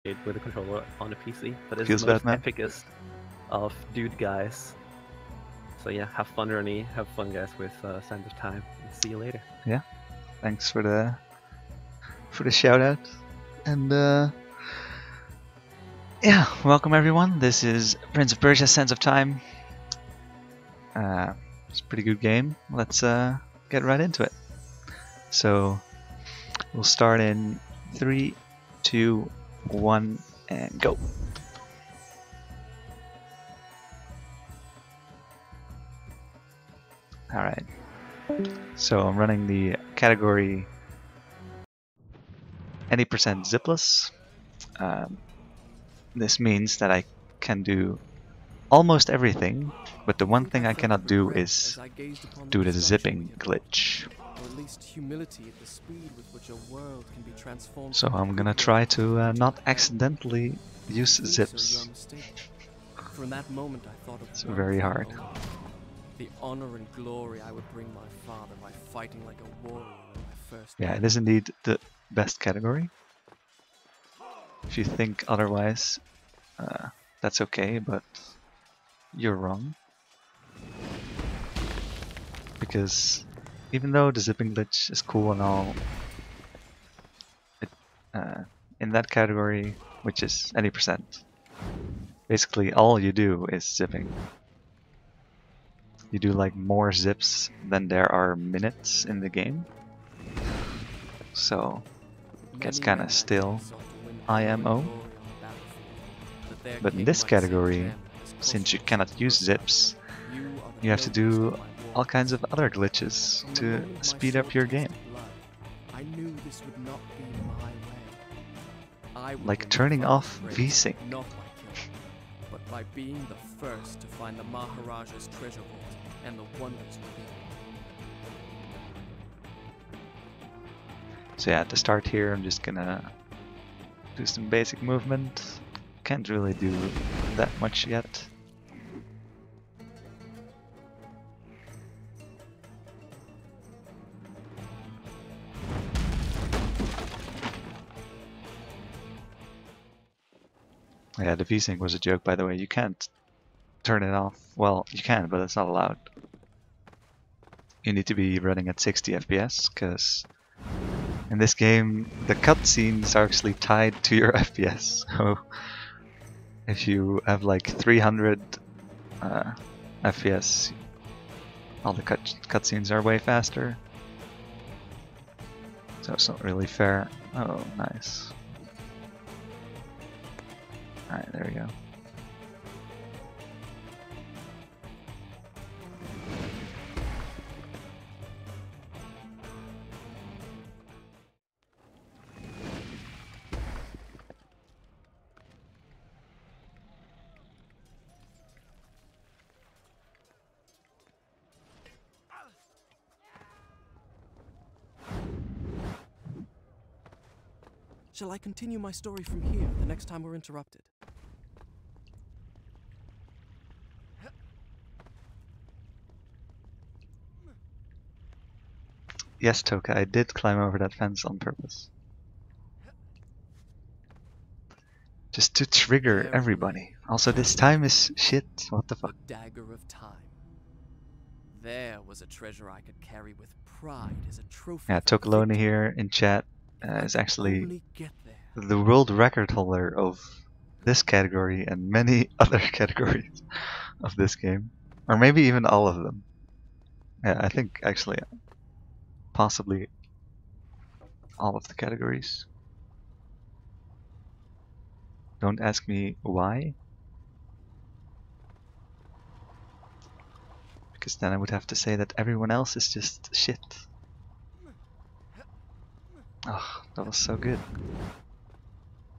with a controller on a PC, but it's Feels the most bad, man. epicest of dude guys. So yeah, have fun, Ernie. Have fun, guys, with Sands of Time. And see you later. Yeah, thanks for the shout out, and yeah, welcome everyone. This is Prince of Persia: Sands of Time. It's a pretty good game. Let's get right into it. So we'll start in 3, 2, 1, and go. Alright, so I'm running the category any percent Zipless. This means that I can do almost everything, but the one thing I cannot do is do the zipping glitch. So I'm gonna try to not accidentally use zips. It's very hard. The honor and glory I would bring my father by fighting like a warrior in my first. Yeah, it is indeed the best category. If you think otherwise, that's okay, but you're wrong. Because even though the zipping glitch is cool and all, in that category, which is any percent, basically all you do is zipping. You do like more zips than there are minutes in the game. So it gets kinda still IMO. But in this category, since you cannot use zips, you have to do all kinds of other glitches to speed up your game. Like turning off VSync. But by being the first to find the Maharaja's treasure vault and the wonders within. So yeah, to start here, I'm just gonna do some basic movement. Can't really do that much yet. Yeah, the VSync was a joke, by the way. You can't turn it off. Well, you can, but it's not allowed. You need to be running at 60 FPS, because in this game, the cutscenes are actually tied to your FPS. So if you have like 300 FPS, all the cutscenes are way faster. So it's not really fair. Oh, nice. Alright, there we go. Shall I continue my story from here the next time we're interrupted? Yes, Toka, I did climb over that fence on purpose. Just to trigger everybody. Also, this time is shit. What the fuck? The Dagger of Time. There was a treasure I could carry with pride as a trophy. Yeah, Tokalone here in chat is actually get there. the world record holder of this category and many other categories of this game. Or maybe even all of them. Yeah, I think actually possibly all of the categories. Don't ask me why. Because then I would have to say that everyone else is just shit. Oh, that was so good.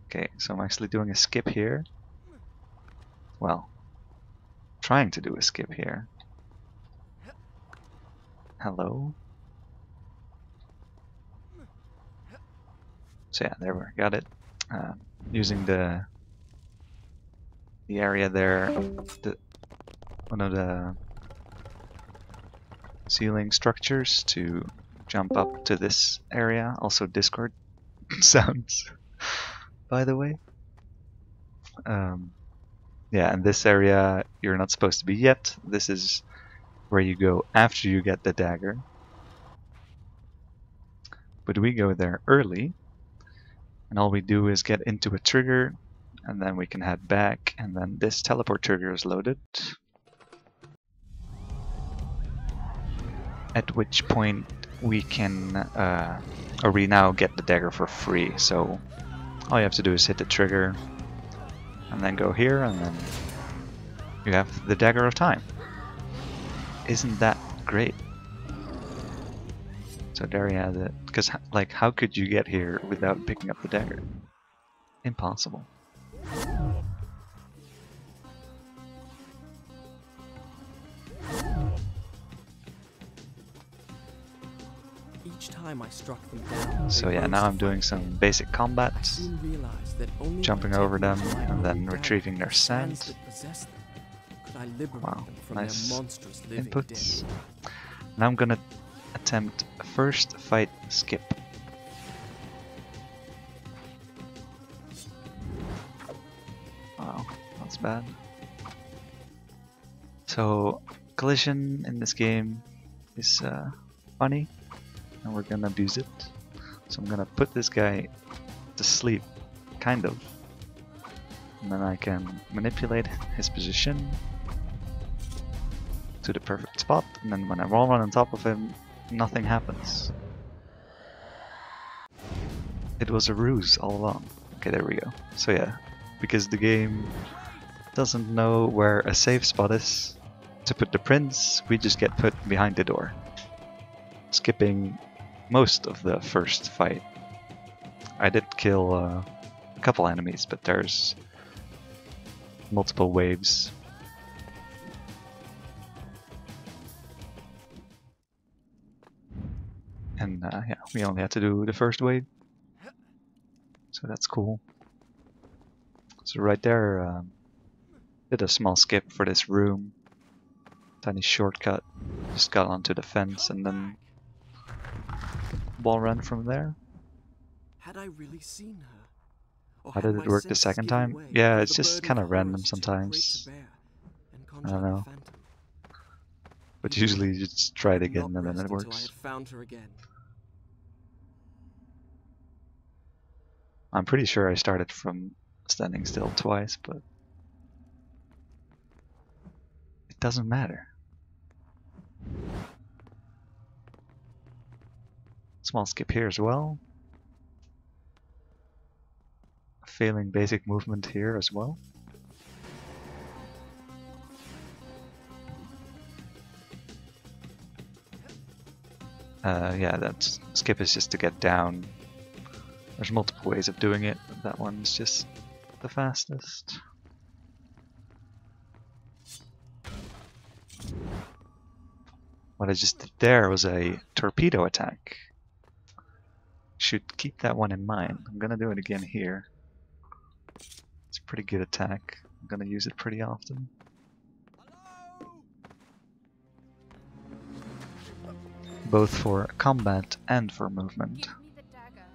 Okay, so I'm actually doing a skip here. Well, trying to do a skip here. Hello? So yeah, there we got it. Using the area there, one of the ceiling structures to jump up to this area. Also Discord sounds, by the way. Yeah, in this area you're not supposed to be yet. This is where you go after you get the dagger. But we go there early, and all we do is get into a trigger, and then we can head back, and then this teleport trigger is loaded. At which point we can, or we now get the dagger for free. So all you have to do is hit the trigger, and then go here, and then you have the Dagger of Time. Isn't that great? So there you have it. Because, like, how could you get here without picking up the dagger? Impossible. Each time I struck them down, So they yeah, rose now to I'm doing fight some again. basic combat, I soon realized that only jumping by over taking them my and then own retrieving their the sands sand. that possess them could I liberate Wow, them from nice their monstrous living inputs. dead. Now I'm gonna attempt a first fight skip. Wow, that's bad. So collision in this game is funny, and we're gonna abuse it. So I'm gonna put this guy to sleep, kind of, and then I can manipulate his position to the perfect spot, and then when I roll on top of him, nothing happens. It was a ruse all along. Okay, there we go. So yeah, because the game doesn't know where a safe spot is to put the prince, we just get put behind the door, skipping most of the first fight. I did kill a couple enemies, but there's multiple waves. And yeah, we only had to do the first wave, so that's cool. So right there, did a small skip for this room, tiny shortcut, just got onto the fence and then wall run from there. Had I really seen her? Or How had did it my work the senses second given time? way, Yeah, like it's the just burden kind of of random horrors too great sometimes. to bear, and I conjure don't up a know. phantom? But usually you just try it Did again not and then rest it until I works. had found her again. I'm pretty sure I started from standing still twice, but it doesn't matter. Small skip here as well. Failing basic movement here as well. Yeah, that skip is just to get down. There's multiple ways of doing it, but that one's just the fastest. What I just did there was a torpedo attack. Should keep that one in mind. I'm gonna do it again here. It's a pretty good attack. I'm gonna use it pretty often. Both for combat and for movement. Give me the dagger.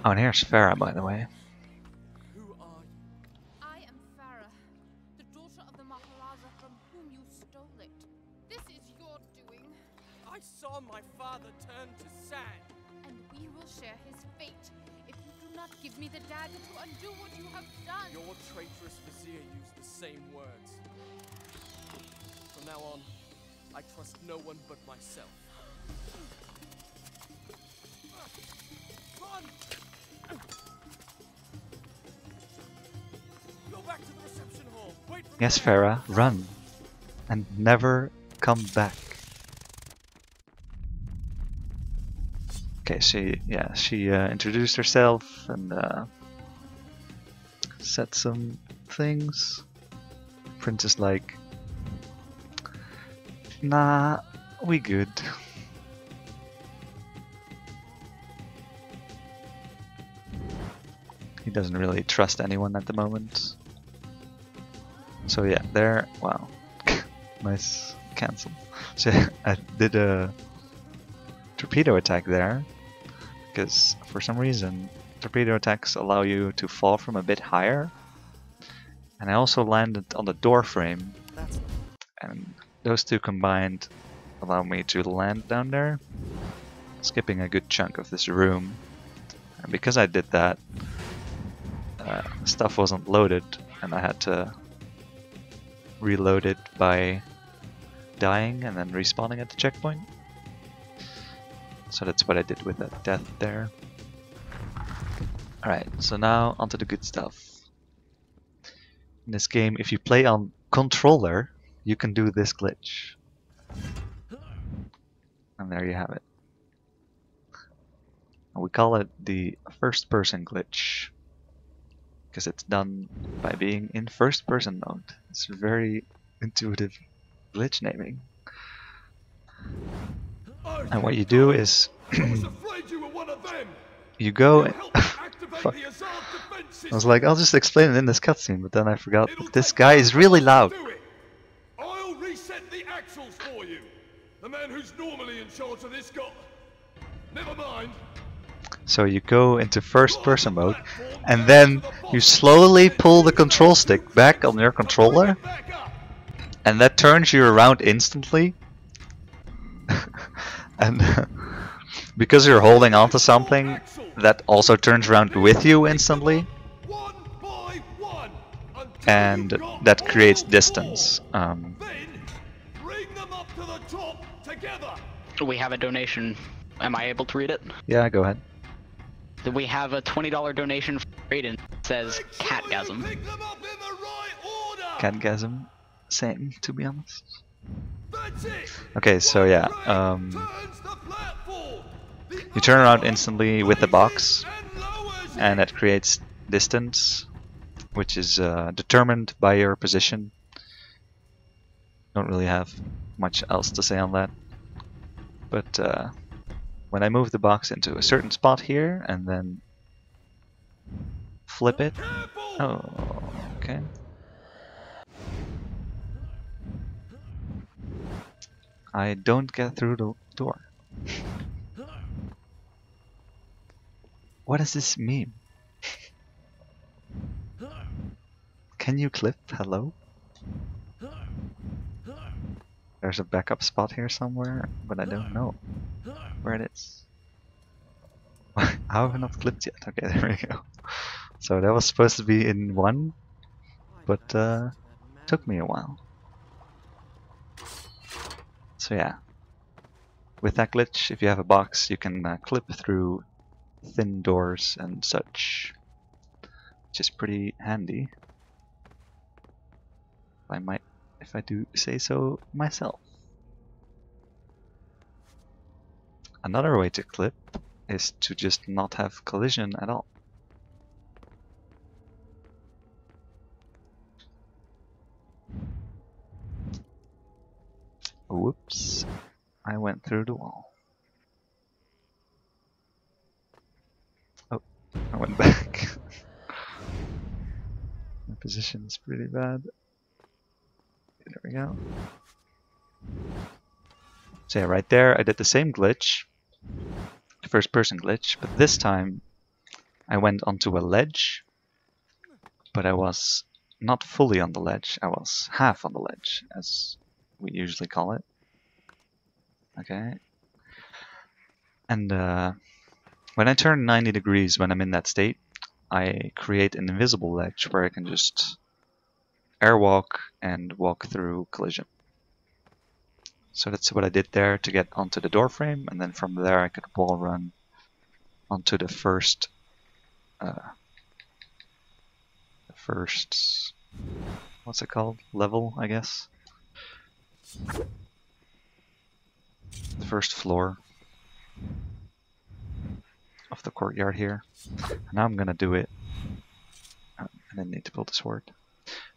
Oh, and here's Farah, by the way. Who are you? I am Farah, the daughter of the Maharaja from whom you stole it. This is your doing, I saw my father turn to sand. and we will share his fate if you do not give me the dagger to undo what you have done. Your traitorous vizier used the same words. From now on, I trust no one but myself. Run! Go back to the reception hall. Wait for Yes, me. Farah, run. And never come back. Okay, she introduced herself and said some things. Prince is like, nah, we good. He doesn't really trust anyone at the moment. So yeah, there, wow. Nice cancel. So I did a torpedo attack there, because for some reason torpedo attacks allow you to fall from a bit higher. And I also landed on the door frame, and those two combined allow me to land down there, skipping a good chunk of this room. And because I did that, stuff wasn't loaded, and I had to reload it by dying and then respawning at the checkpoint. So that's what I did with that death there. Alright, so now onto the good stuff. In this game, if you play on controller, you can do this glitch. And there you have it. And we call it the first person glitch, because it's done by being in first person mode. It's very intuitive glitch naming. And what you do is you go. Fuck. I was like, I'll just explain it in this cutscene, but then I forgot that this guy is really loud. I'll reset the axles for you. The man who's normally in charge of this got. Never mind. So you go into first person mode, and then you slowly pull the control stick back on your controller, and that turns you around instantly. And because you're holding onto something, that also turns around with you instantly, and that creates distance. We have a donation. Am I able to read it? Yeah, go ahead. We have a $20 donation for Raiden. It says catgasm. Catgasm, same, to be honest. Okay, so yeah, you turn around instantly with the box, and that creates distance, which is determined by your position. Don't really have much else to say on that. But when I move the box into a certain spot here, and then flip it... Oh, okay. I don't get through the door. What does this mean? Can you clip? Hello? There's a backup spot here somewhere, but I don't know where it is. How have I not clipped yet? Okay, there we go. So that was supposed to be in one, but took me a while. So yeah, with that glitch, if you have a box, you can clip through thin doors and such, which is pretty handy. If I do say so myself. Another way to clip is to just not have collision at all. Whoops, I went through the wall. Oh, I went back. My position is pretty bad. There we go. So yeah, right there I did the same glitch, the first person glitch, but this time I went onto a ledge, but I was not fully on the ledge, I was half on the ledge, as we usually call it. Okay. And when I turn 90 degrees when I'm in that state, I create an invisible ledge where I can just airwalk and walk through collision. So that's what I did there to get onto the door frame, and then from there I could wall run onto the first what's it called? Level, I guess. The first floor of the courtyard here. And now I'm gonna do it. I didn't need to build a sword.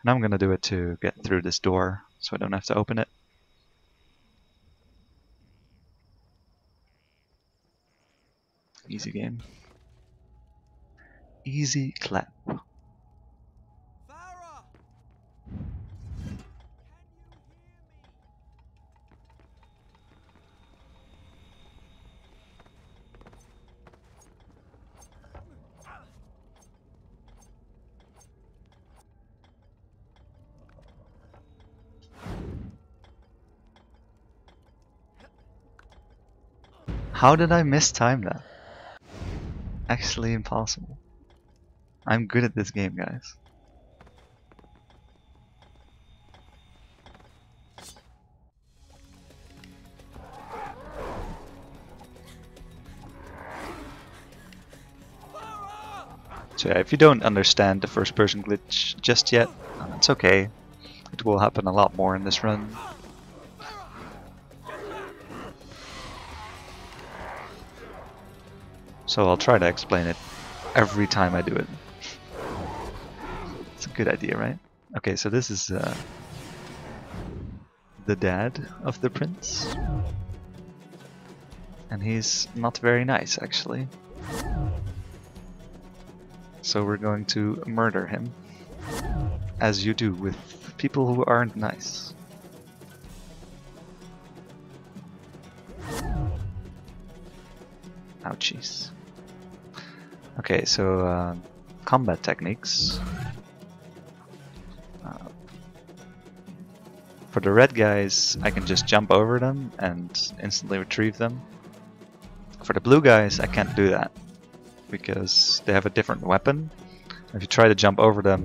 Now I'm gonna do it to get through this door, so I don't have to open it. Easy game. Easy clap. Farah! Can you hear me? How did I mistime that? Actually impossible. I'm good at this game, guys. So yeah, if you don't understand the first person glitch just yet, it's okay. It will happen a lot more in this run. So I'll try to explain it every time I do it. It's a good idea, right? Okay, so this is the dad of the prince. And he's not very nice, actually. So we're going to murder him. As you do with people who aren't nice. Ouchies. Okay, so combat techniques. For the red guys, I can just jump over them and instantly retrieve them. For the blue guys, I can't do that because they have a different weapon. If you try to jump over them,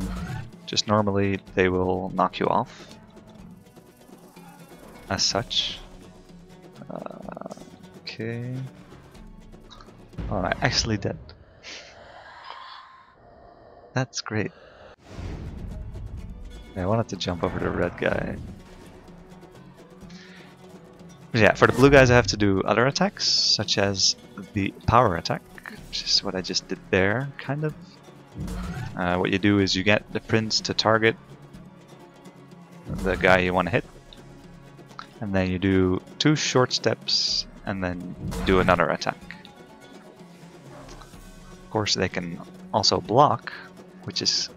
just normally they will knock you off. As such. Okay. Oh, I actually did. That's great. I wanted to jump over the red guy. But yeah, for the blue guys I have to do other attacks, such as the power attack, which is what I just did there, kind of. What you do is you get the prince to target the guy you want to hit, and then you do 2 short steps, and then do another attack. Of course, they can also block, which is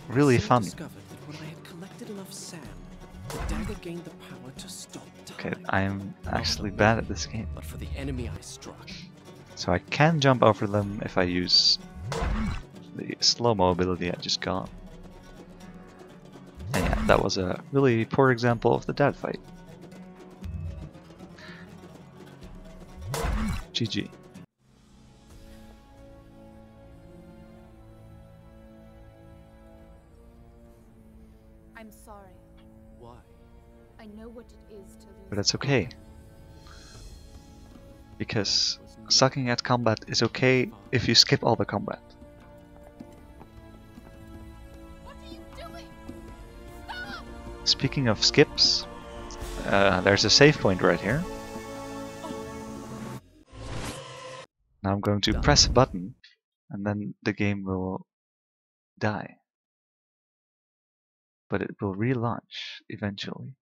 really fun. Discovered that when I had collected enough sand, the dagger gained the power to stop time. Okay, I am actually bad at this game. But for the enemy I struck, So I can jump over them if I use the slow-mo ability I just got. And yeah, that was a really poor example of the dad fight. GG. I'm sorry. why? I know what it is to lose. But that's okay. Because sucking at combat is okay if you skip all the combat. What are you doing? Stop! Speaking of skips, there's a save point right here. Now I'm going to press a button, and then the game will die. But it will relaunch eventually.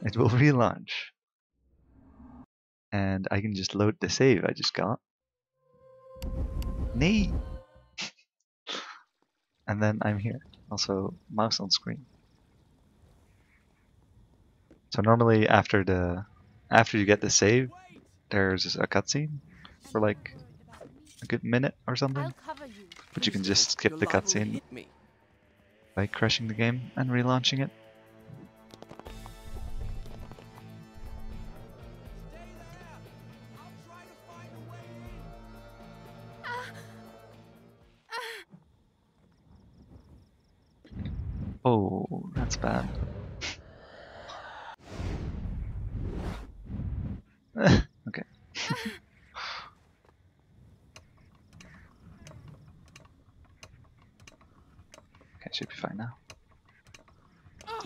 It will relaunch. And I can just load the save I just got. Nee! And then I'm here. Also, mouse on screen. So normally after you get the save, there's a cutscene for like a good minute or something. I'll cover you. But you can just skip Your the life will cutscene hit me. by crashing the game and relaunching it. Oh, that's bad. Okay. Okay, should be fine now.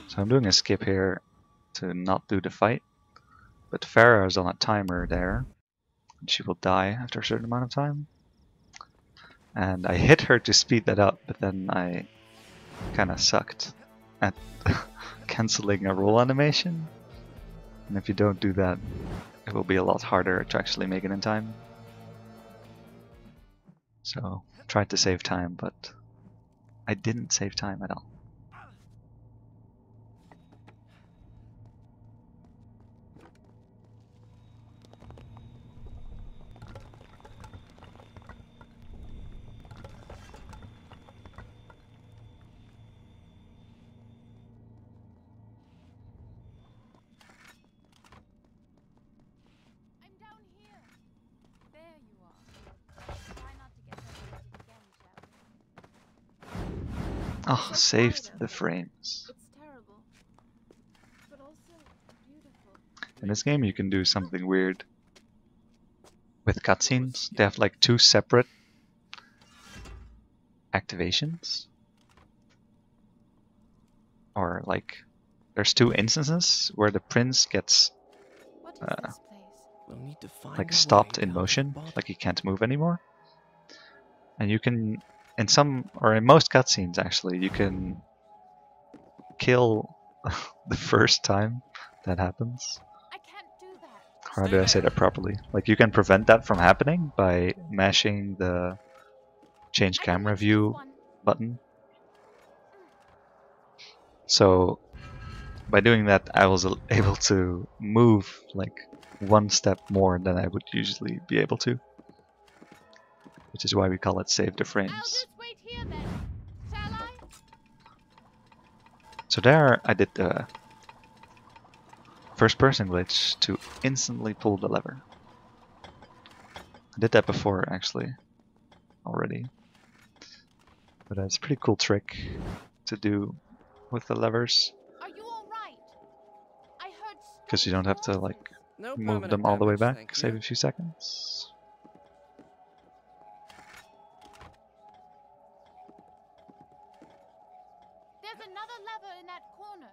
So I'm doing a skip here to not do the fight, but Farah is on a timer there, and she will die after a certain amount of time. And I hit her to speed that up, but then I kind of sucked at cancelling a roll animation. And if you don't do that, it will be a lot harder to actually make it in time. So, tried to save time, but I didn't save time at all. Oh, saved the frames. It's terrible, but also beautiful. In this game you can do something weird with cutscenes. They have like 2 separate activations. Or like, there's 2 instances where the prince gets What is this place? We'll need to find like a stopped way in out of motion, bother. like he can't move anymore. And you can, in some, or in most cutscenes actually, you can kill the first time that happens. I can't do that. How do I say that properly? Like you can prevent that from happening by mashing the change I can camera reach this view one. button. So by doing that I was able to move like 1 step more than I would usually be able to. Which is why we call it save the I'll frames. just wait here then. Shall I? So there I did the first person glitch to instantly pull the lever. I did that before actually, already. But that's a pretty cool trick to do with the levers, Are you all right? I heard. because you don't have to like No move permanent them all the way damage, back, thank save you. a few seconds. There's another lever in that corner.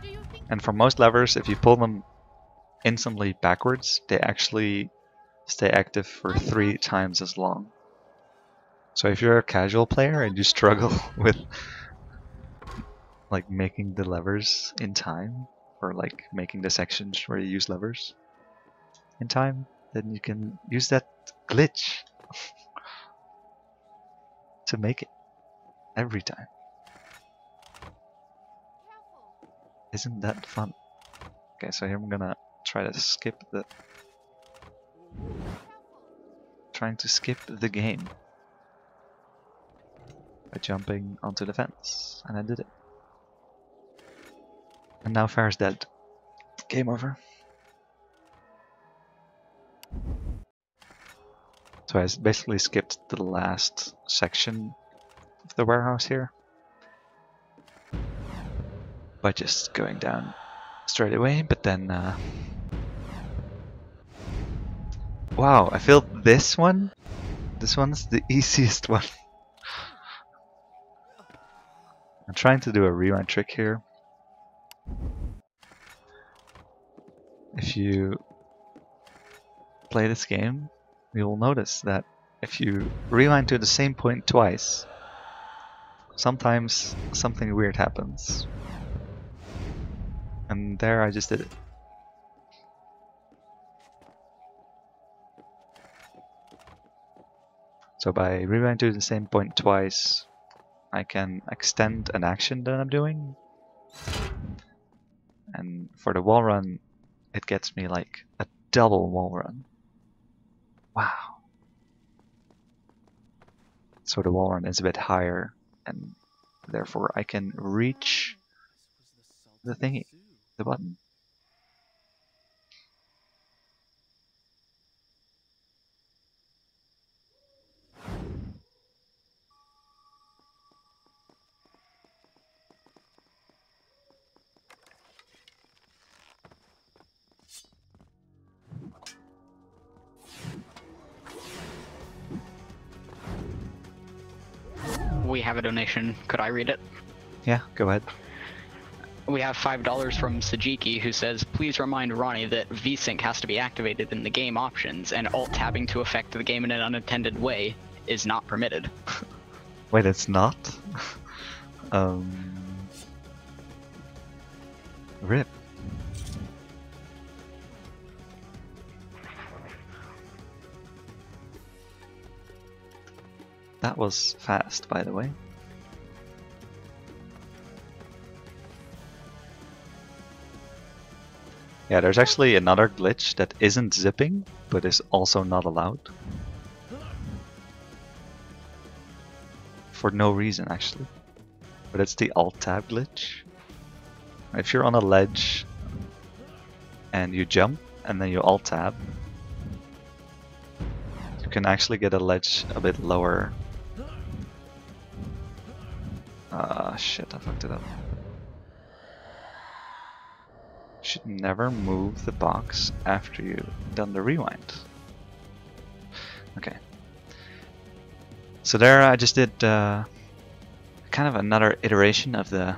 Do you think? And for most levers, if you pull them instantly backwards, they actually stay active for 3 times as long. So if you're a casual player and you struggle with like making the levers in time, or like making the sections where you use levers in time, then you can use that glitch to make it every time. Careful. Isn't that fun? Okay, so here I'm gonna try to skip the game by jumping onto the fence, and I did it. And now Farah's dead. Game over. So I basically skipped the last section of the warehouse here by just going down straight away, but then wow, I feel this one's the easiest one. I'm trying to do a rewind trick here. If you play this game, you'll notice that if you rewind to the same point twice, sometimes something weird happens. And there I just did it. So by rewinding to the same point twice, I can extend an action that I'm doing. And for the wall run, it gets me like a double wall run. Wow. So the wall run is a bit higher, and therefore I can reach the thingy, the button. We have a donation. Could I read it? Yeah, go ahead. We have $5 from Sajiki, who says, please remind Ronnie that VSync has to be activated in the game options, and alt-tabbing to affect the game in an unintended way is not permitted. Wait, it's not? Rip. That was fast, by the way. Yeah, there's actually another glitch that isn't zipping, but is also not allowed. For no reason, actually. But it's the alt-tab glitch. If you're on a ledge and you jump and then you alt-tab, you can actually get a ledge a bit lower Shit, I fucked it up. Should never move the box after you've done the rewind. Okay. So there I just did kind of another iteration of the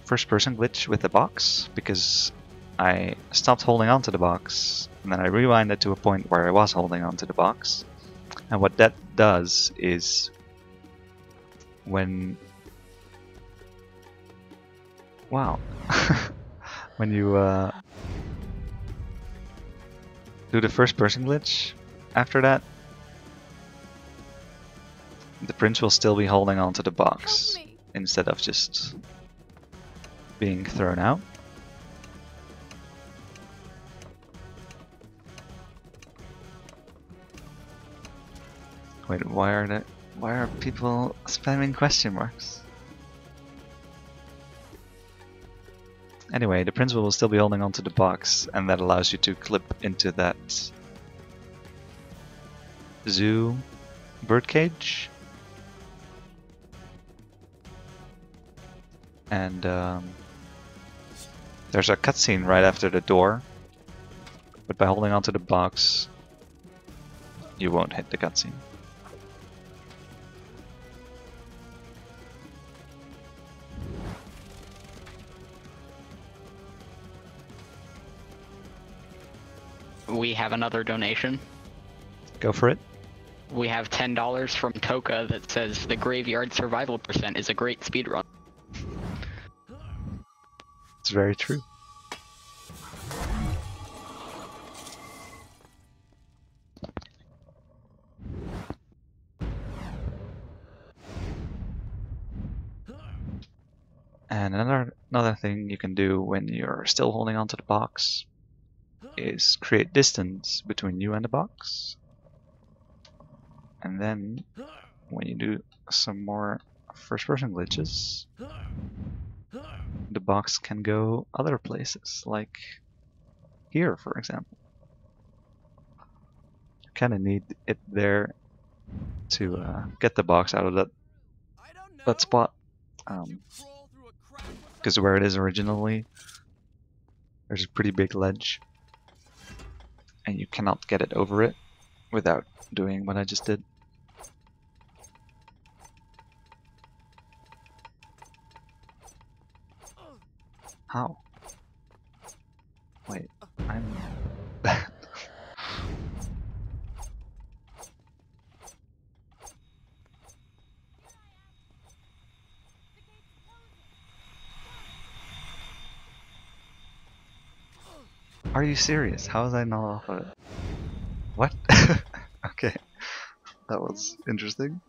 first person glitch with the box, because I stopped holding on to the box and then I rewinded to a point where I was holding on to the box. And what that does is when when you do the first person glitch, after that the prince will still be holding on to the box instead of just being thrown out. Wait, why are people spamming question marks? Anyway, the prince will still be holding onto the box, and that allows you to clip into that zoo birdcage. And there's a cutscene right after the door, but by holding onto the box, you won't hit the cutscene. We have another donation. Go for it. We have $10 from Toka that says the graveyard survival percent is a great speedrun. It's very true. And another thing you can do when you're still holding onto the box is create distance between you and the box. And then when you do some more first person glitches, the box can go other places, like here for example. You kinda need it there to get the box out of that spot. Because where it is originally, there's a pretty big ledge, and you cannot get it over it without doing what I just did. How? Wait, I'm bad. Are you serious? How was I not off of it? What? Okay, that was interesting.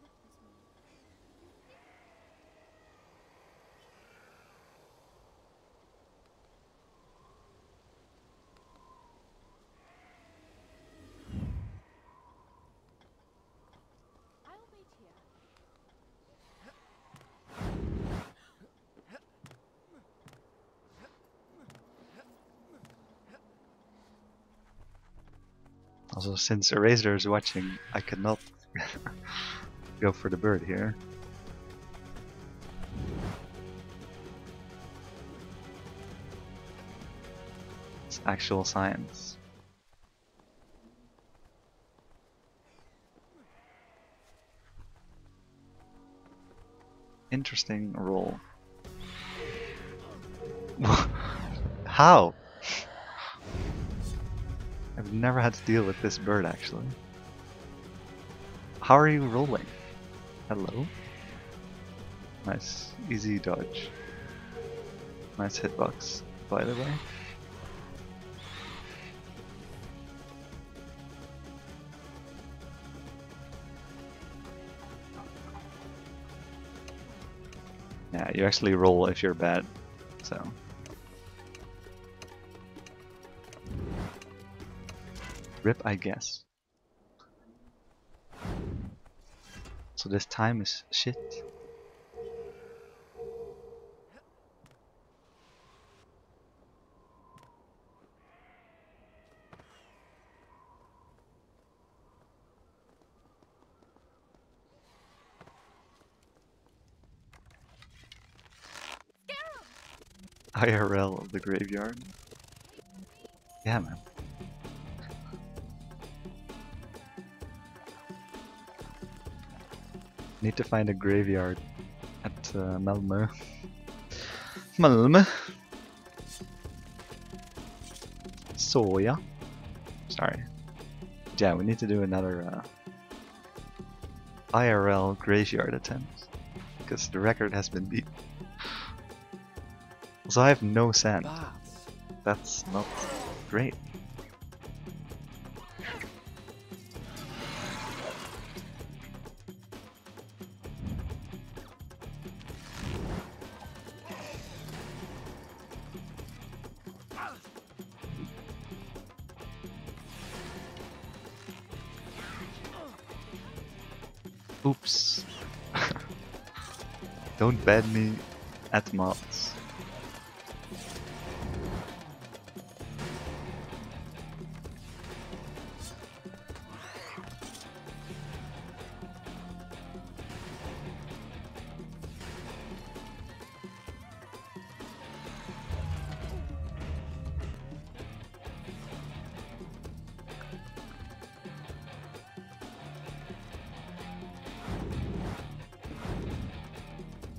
Also, since Eraser is watching, I cannot go for the bird here. It's actual science. Interesting roll. How? I've never had to deal with this bird actually. How are you rolling? Hello? Nice, easy dodge. Nice hitbox, by the way. Yeah, you actually roll if you're bad, so. Rip, I guess. So this time is shit. IRL of the graveyard. Yeah, man. Need to find a graveyard at Malmö. Malmö. So yeah. Sorry. Yeah, we need to do another IRL graveyard attempt because the record has been beat. Also, I have no sand. That's not great. Oops. Don't bad me at mods.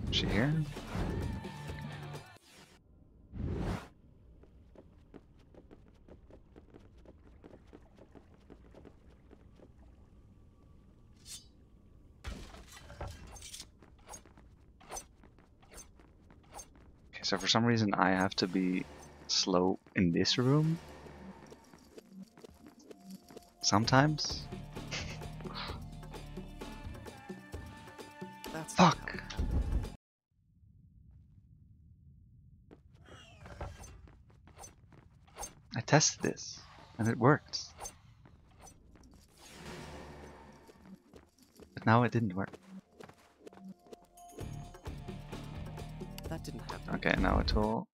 Is she here? Okay, so for some reason I have to be slow in this room. Sometimes. Fuck! I tested this, and it worked. But now it didn't work. That didn't happen. Okay, now it will...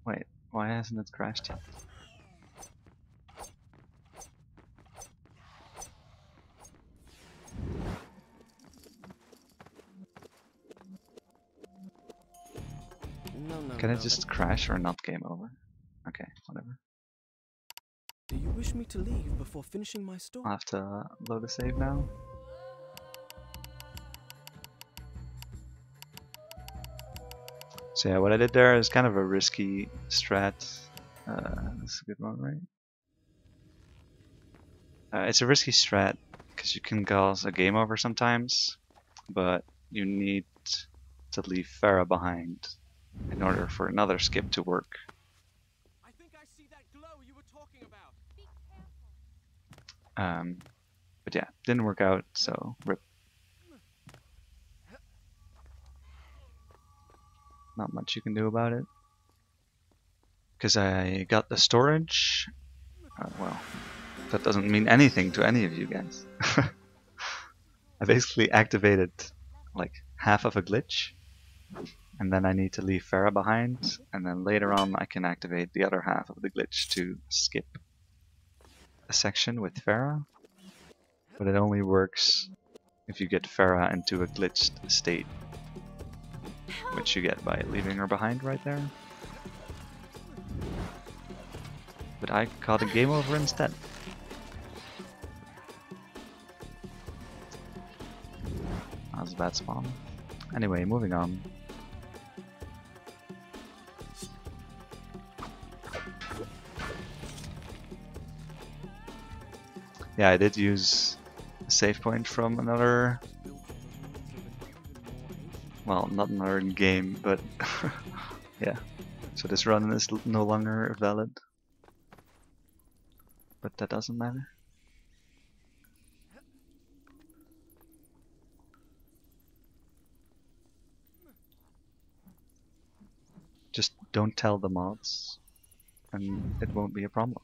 Wait, why hasn't it crashed yet? No, Can it no, just that- crash or not game over? Okay, whatever. Do you wish me to leave before finishing my story? I'll have to load a save now. So yeah, what I did there is kind of a risky strat. This is a good one, right? It's a risky strat because you can cause a game over sometimes, but you need to leave Farah behind in order for another skip to work. I think I see that glow you were talking about. Be careful. But yeah, didn't work out, so rip. Not much you can do about it. Because I got the storage. Well, that doesn't mean anything to any of you guys. I basically activated like half of a glitch, and then I need to leave Farah behind, and then later on I can activate the other half of the glitch to skip a section with Farah. But it only works if you get Farah into a glitched state, which you get by leaving her behind right there. But I caught a game over instead. That was a bad spawn. Anyway, moving on. Yeah, I did use a save point from another... Well, not another game, but yeah. So this run is no longer valid. But that doesn't matter. Just don't tell the mods, and it won't be a problem.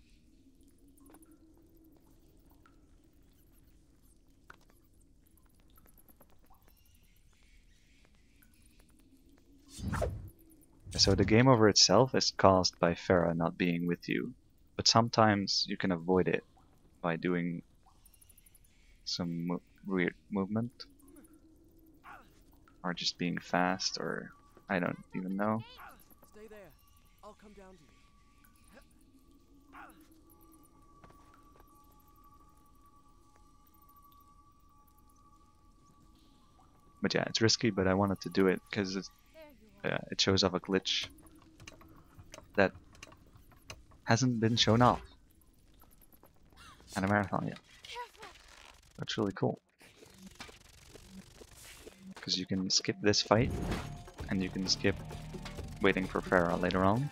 So the game over itself is caused by Farah not being with you, but sometimes you can avoid it by doing some weird movement, or just being fast, or I don't even know. Stay there. I'll come down to you. But yeah, it's risky, but I wanted to do it because There you are. it shows off a glitch that hasn't been shown off at a marathon yet. Careful. That's really cool. Because you can skip this fight, and you can skip waiting for Farah later on.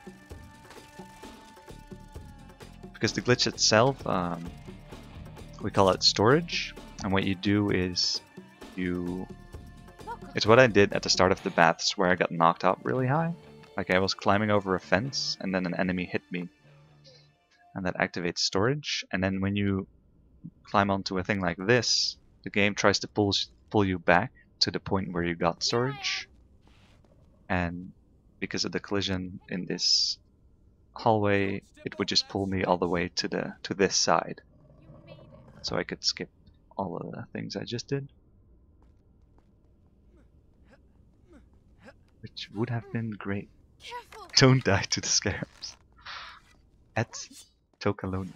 Because the glitch itself, we call it storage, and what you do is it's what I did at the start of the baths where I got knocked up really high. Like I was climbing over a fence and then an enemy hit me. And that activates storage, and then when you climb onto a thing like this, the game tries to pull you back to the point where you got storage. And because of the collision in this hallway, it would just pull me all the way to this side. You made it. So I could skip all of the things I just did. Which would have been great. Careful. Don't die to the scarabs. At Tokaloni.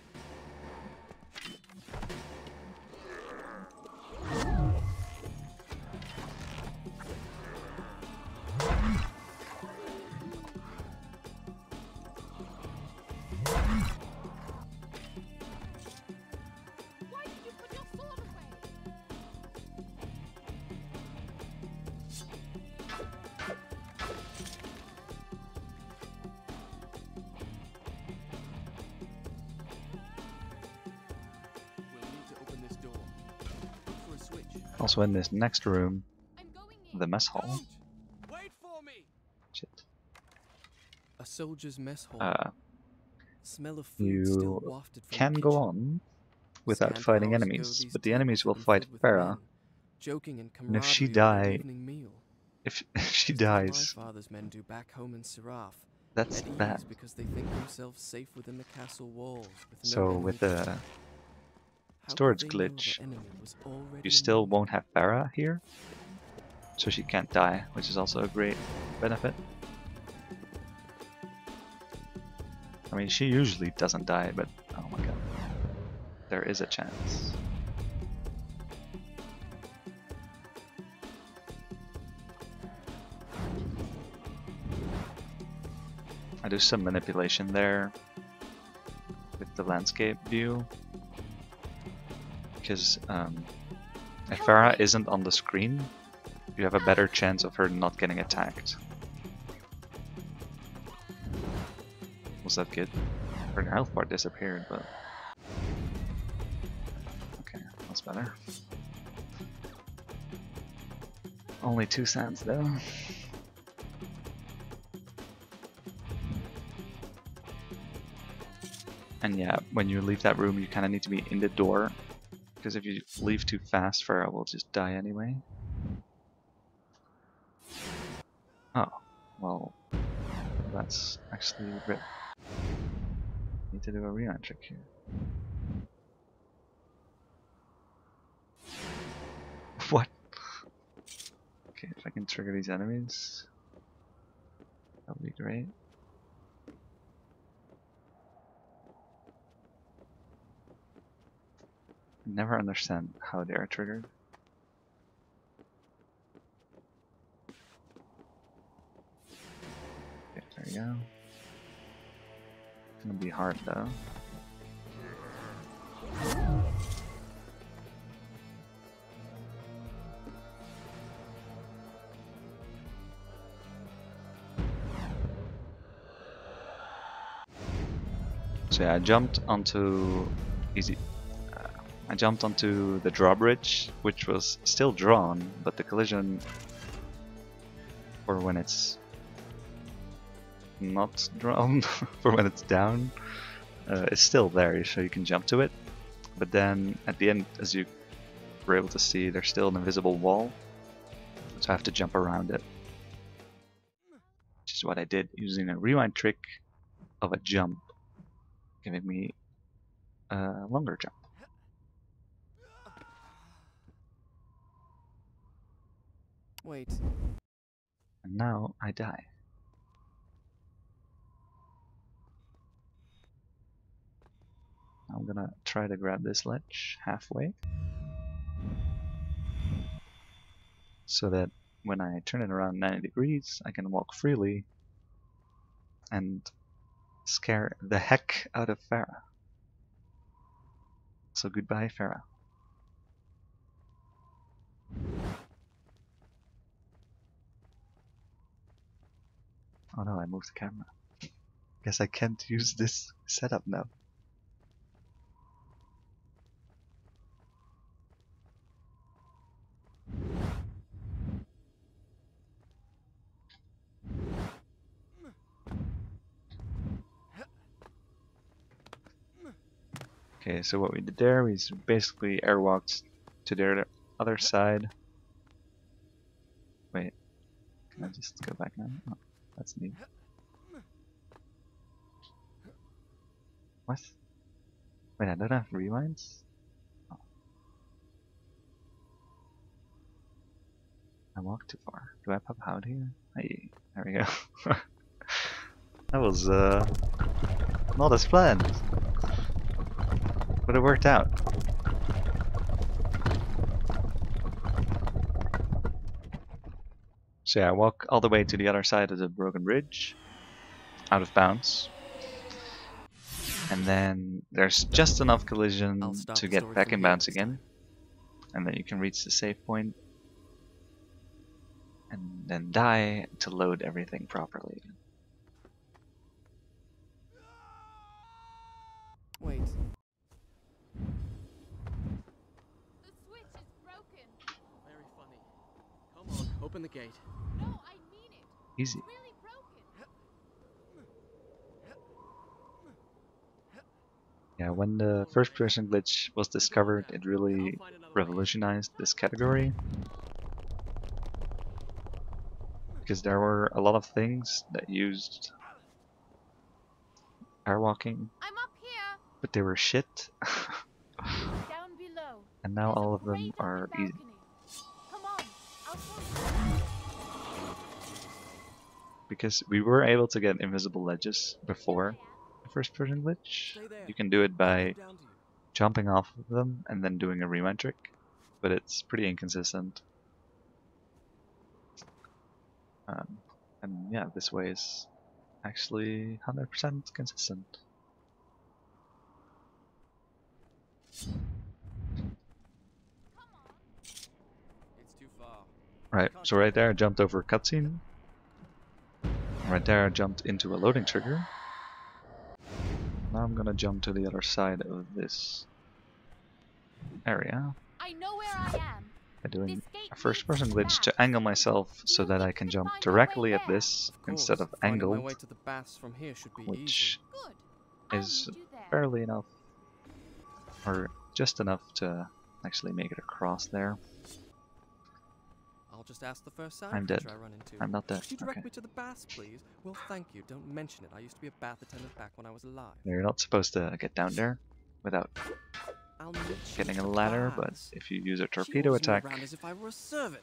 Why did you put your sword away? We'll need to open this door. Look for a switch. Also in this next room, I'm going in. the mess hall. Don't! Wait for me! Shit. A soldier's mess hall. Smell of food still You wafted from can the go kitchen. on without Scant fighting hours ago, enemies, these but the enemies will tables fight had been filled with Farah. men, joking and And if she camaraderie over the die- evening meal. If she Just as dies, my father's men do back home in Siraf, that's at ease bad. because they think themselves safe within the castle walls. With no So enemy with to the fear. How could storage they know the glitch, enemy was already you still among won't have Farah here, so she can't die, which is also a great benefit. I mean, she usually doesn't die, but oh my god, there is a chance. I do some manipulation there with the landscape view, because if Farah isn't on the screen, you have a better chance of her not getting attacked. Was that good? Her health bar disappeared, but okay, that's better. Only 2 cents though. And yeah, when you leave that room, you kind of need to be in the door, because if you leave too fast, Farah will just die anyway. Oh, well, that's actually rip. Need to do a rewind trick here. What? Okay, if I can trigger these enemies, that would be great. I never understand how they are triggered. Okay, there you go. It's gonna be hard though. So yeah, I jumped onto I jumped onto the drawbridge, which was still drawn, but the collision for when it's not drawn, for when it's down, is still there, so you can jump to it. But then at the end, as you were able to see, there's still an invisible wall, so I have to jump around it. Which is what I did, using a rewind trick of a jump, giving me a longer jump. Wait, And now I die. I'm gonna try to grab this ledge halfway, so that when I turn it around 90 degrees, I can walk freely and scare the heck out of Farah. So goodbye, Farah. Oh no, I moved the camera. Guess I can't use this setup now. Okay, so what we did there, we basically airwalked to the other side. Wait, can I just go back now? Oh, that's neat. What? Wait, I don't have rewinds? Oh. I walked too far. Do I pop out here? Hey, there we go. That was not as planned. But it worked out. So yeah, I walk all the way to the other side of the broken bridge, out of bounds. And then there's just enough collision to get back in bounds again. And then you can reach the save point. And then die to load everything properly. Wait. The switch is broken. Very funny. Come on, open the gate. No, I mean it. Easy. Really broken. Yeah, when the first person glitch was discovered, it really revolutionized this category. Because there were a lot of things that used airwalking, I'm up here. but they were shit. Down below. And now There's a all of them grate on are the easy. balcony. Come on, I'll show you. Because we were able to get invisible ledges before the first person glitch. Stay there. You can do it by Down to you. jumping off of them and then doing a rewind trick, but it's pretty inconsistent. And yeah, this way is actually 100% consistent. It's too far. Right, so right there I jumped over a cutscene. Right there I jumped into a loading trigger. Now I'm gonna jump to the other side of this area I know where I am. by doing This gate a first person leads glitch to back. angle myself so that I can jump directly at this Of instead course, of finding my way angled, to the baths from here should be which easy. Good. I'll is meet you there. barely enough, or just enough to actually make it across there. I'll just ask the first sound I'm creature dead. I run into. I'm not dead. Could you direct Okay. me to the baths, please? Well, thank you. Don't mention it. I used to be a bath attendant back when I was alive. You're not supposed to get down there without I'll meet you getting at a the ladder, but baths. if you use a She torpedo orders me attack, around as if I were a servant.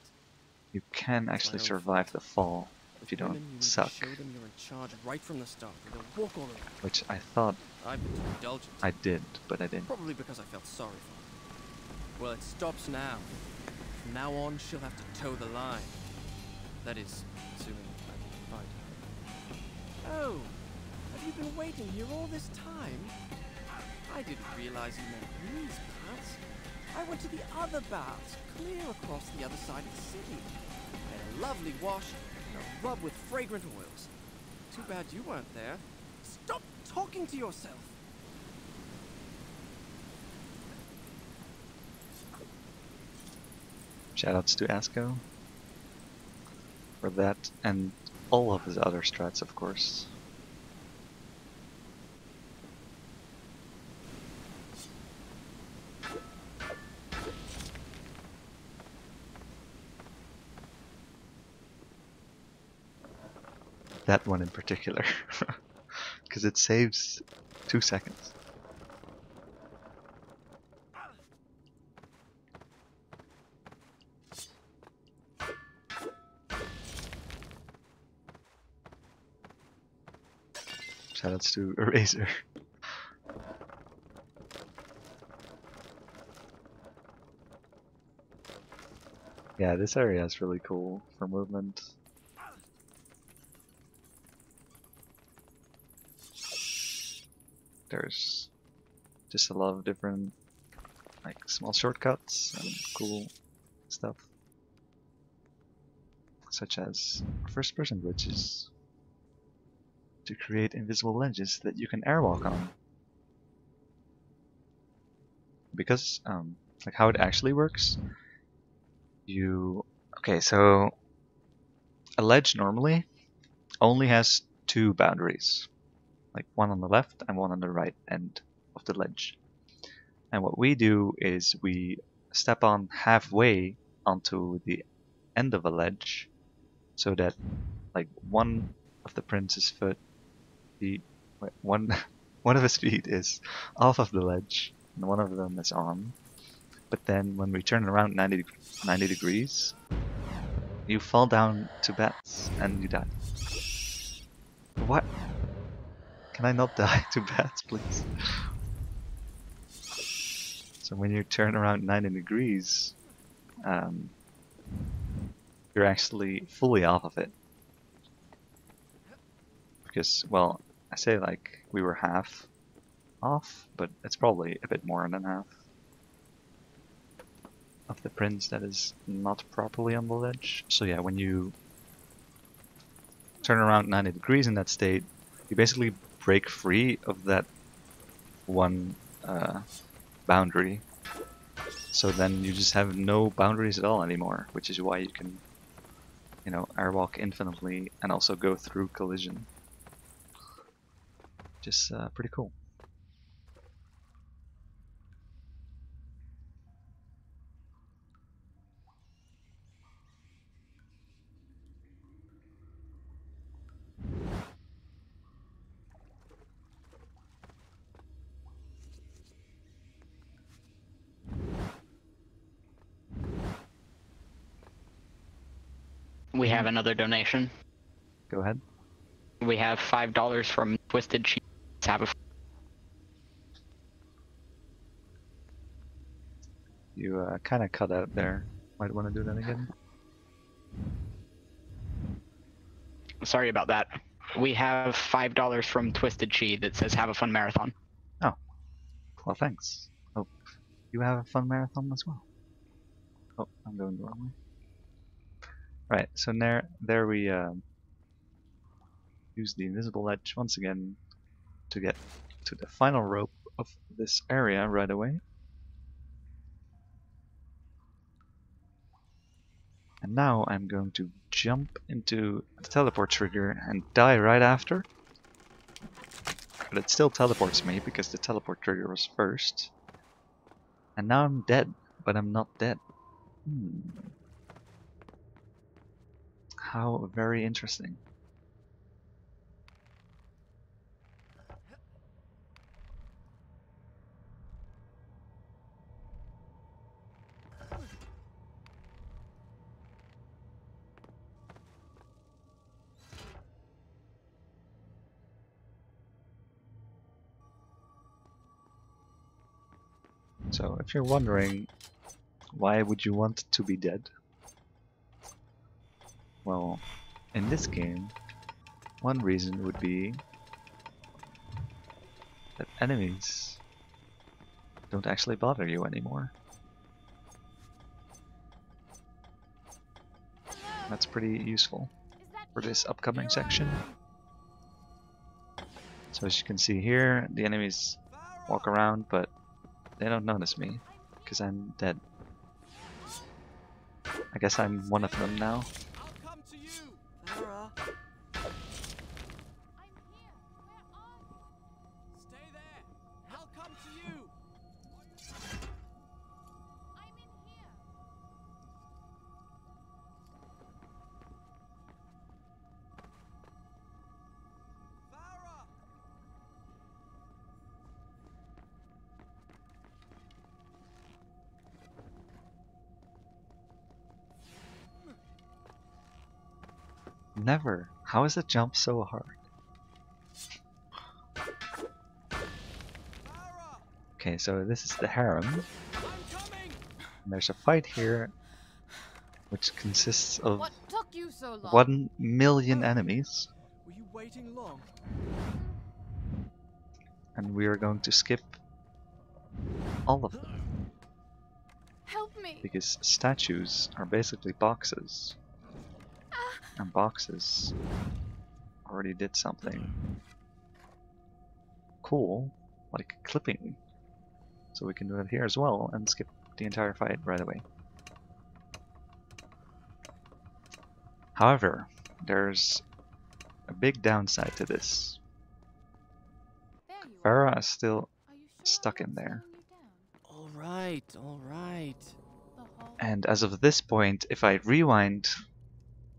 you can actually survive the fall if you Women, don't you need to suck, show them you're in charge right from the start. And they'll walk all over. which I thought I've been too indulgent. I did, but I didn't. Probably because I felt sorry for her. Well, it stops now. From now on, she'll have to toe the line. That is, assuming I can find her. Oh, have you been waiting here all this time? I didn't realize you meant these baths. I went to the other baths, clear across the other side of the city. I had a lovely wash and a rub with fragrant oils. Too bad you weren't there. Stop talking to yourself! Shoutouts to Asco for that, and all of his other strats, of course. That one in particular, because it saves 2 seconds. Shoutouts to Eraser. Yeah, this area is really cool for movement. There's just a lot of different like small shortcuts and cool stuff. Such as first person glitches to create invisible ledges that you can airwalk on. Because like how it actually works, okay, so a ledge normally only has two boundaries, like one on the left and one on the right end of the ledge. And what we do is we step on halfway onto the end of a ledge, so that like one of the prince's one one of his feet is off of the ledge and one of them is on. But then when we turn around 90 degrees, you fall down to bats and you die. What? Can I not die to bats, please? So when you turn around 90 degrees, you're actually fully off of it. Because, well, I say like we were half off, but it's probably a bit more than half of the prince that is not properly on the ledge. So yeah, when you turn around 90 degrees in that state, you basically break free of that one boundary. So then you just have no boundaries at all anymore, which is why you can, you know, airwalk infinitely and also go through collision. Just pretty cool. We have another donation. Go ahead. We have $5 from Twisted Cheese. Have a You kind of cut out there. Might want to do that again. Sorry about that. We have $5 from Twisted Chi that says have a fun marathon. Oh, well, thanks. Hope you have a fun marathon as well. Oh, I'm going the wrong way. Right, so there we use the invisible ledge once again to get to the final rope of this area right away. And now I'm going to jump into the teleport trigger and die right after. But it still teleports me because the teleport trigger was first. And now I'm dead, but I'm not dead. How very interesting. So if you're wondering, why would you want to be dead? Well, in this game, one reason would be that enemies don't actually bother you anymore. That's pretty useful for this upcoming section. So as you can see here, the enemies walk around, but they don't notice me because I'm dead. I guess I'm one of them now. I'll come to you, Farah. I'm here. Where are you? Stay there. I'll come to you. I'm in here. Farah. Never. How is the jump so hard? Farah. Okay, so this is the Harem. I'm coming. And there's a fight here which consists of What took you so long? 1 million enemies, Were you waiting long? and we are going to skip all of them Help me. because statues are basically boxes, and boxes already did something cool, like clipping. So we can do it here as well and skip the entire fight right away. However, there's a big downside to this. There you Farah is still Are you sure stuck I'm in not there. slowing you down? All right, all right. The whole And as of this point, if I rewind,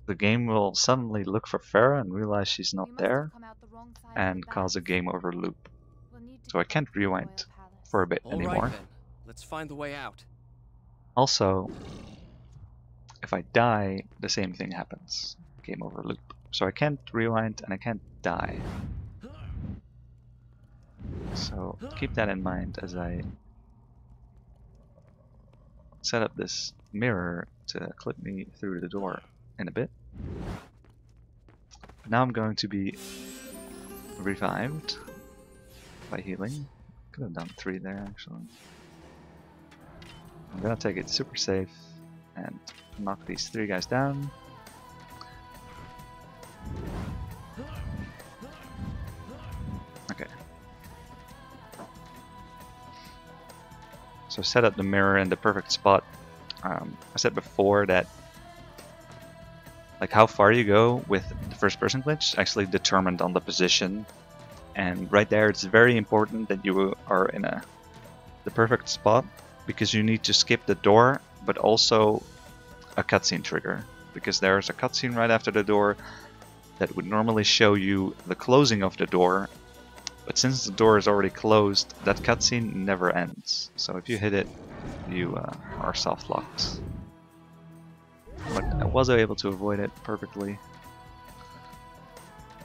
the game will suddenly look for Farah and realize she's We not must have there come out the wrong side of and the cause a baths. game over loop. We'll need to So I get back can't to the royal rewind palace. for a bit All anymore. right then. Let's find the way out. Also, if I die, the same thing happens. Game over loop. So I can't rewind and I can't die. So keep that in mind as I set up this mirror to clip me through the door in a bit. Now I'm going to be revived by healing. Could have done 3 there actually. I'm gonna take it super safe and knock these 3 guys down. Okay. So set up the mirror in the perfect spot. I said before that like how far you go with the first person glitch is actually determined on the position, and right there it's very important that you are in the perfect spot because you need to skip the door but also a cutscene trigger, because there's a cutscene right after the door that would normally show you the closing of the door, but since the door is already closed, that cutscene never ends. So if you hit it, you are soft locked. But I was able to avoid it perfectly.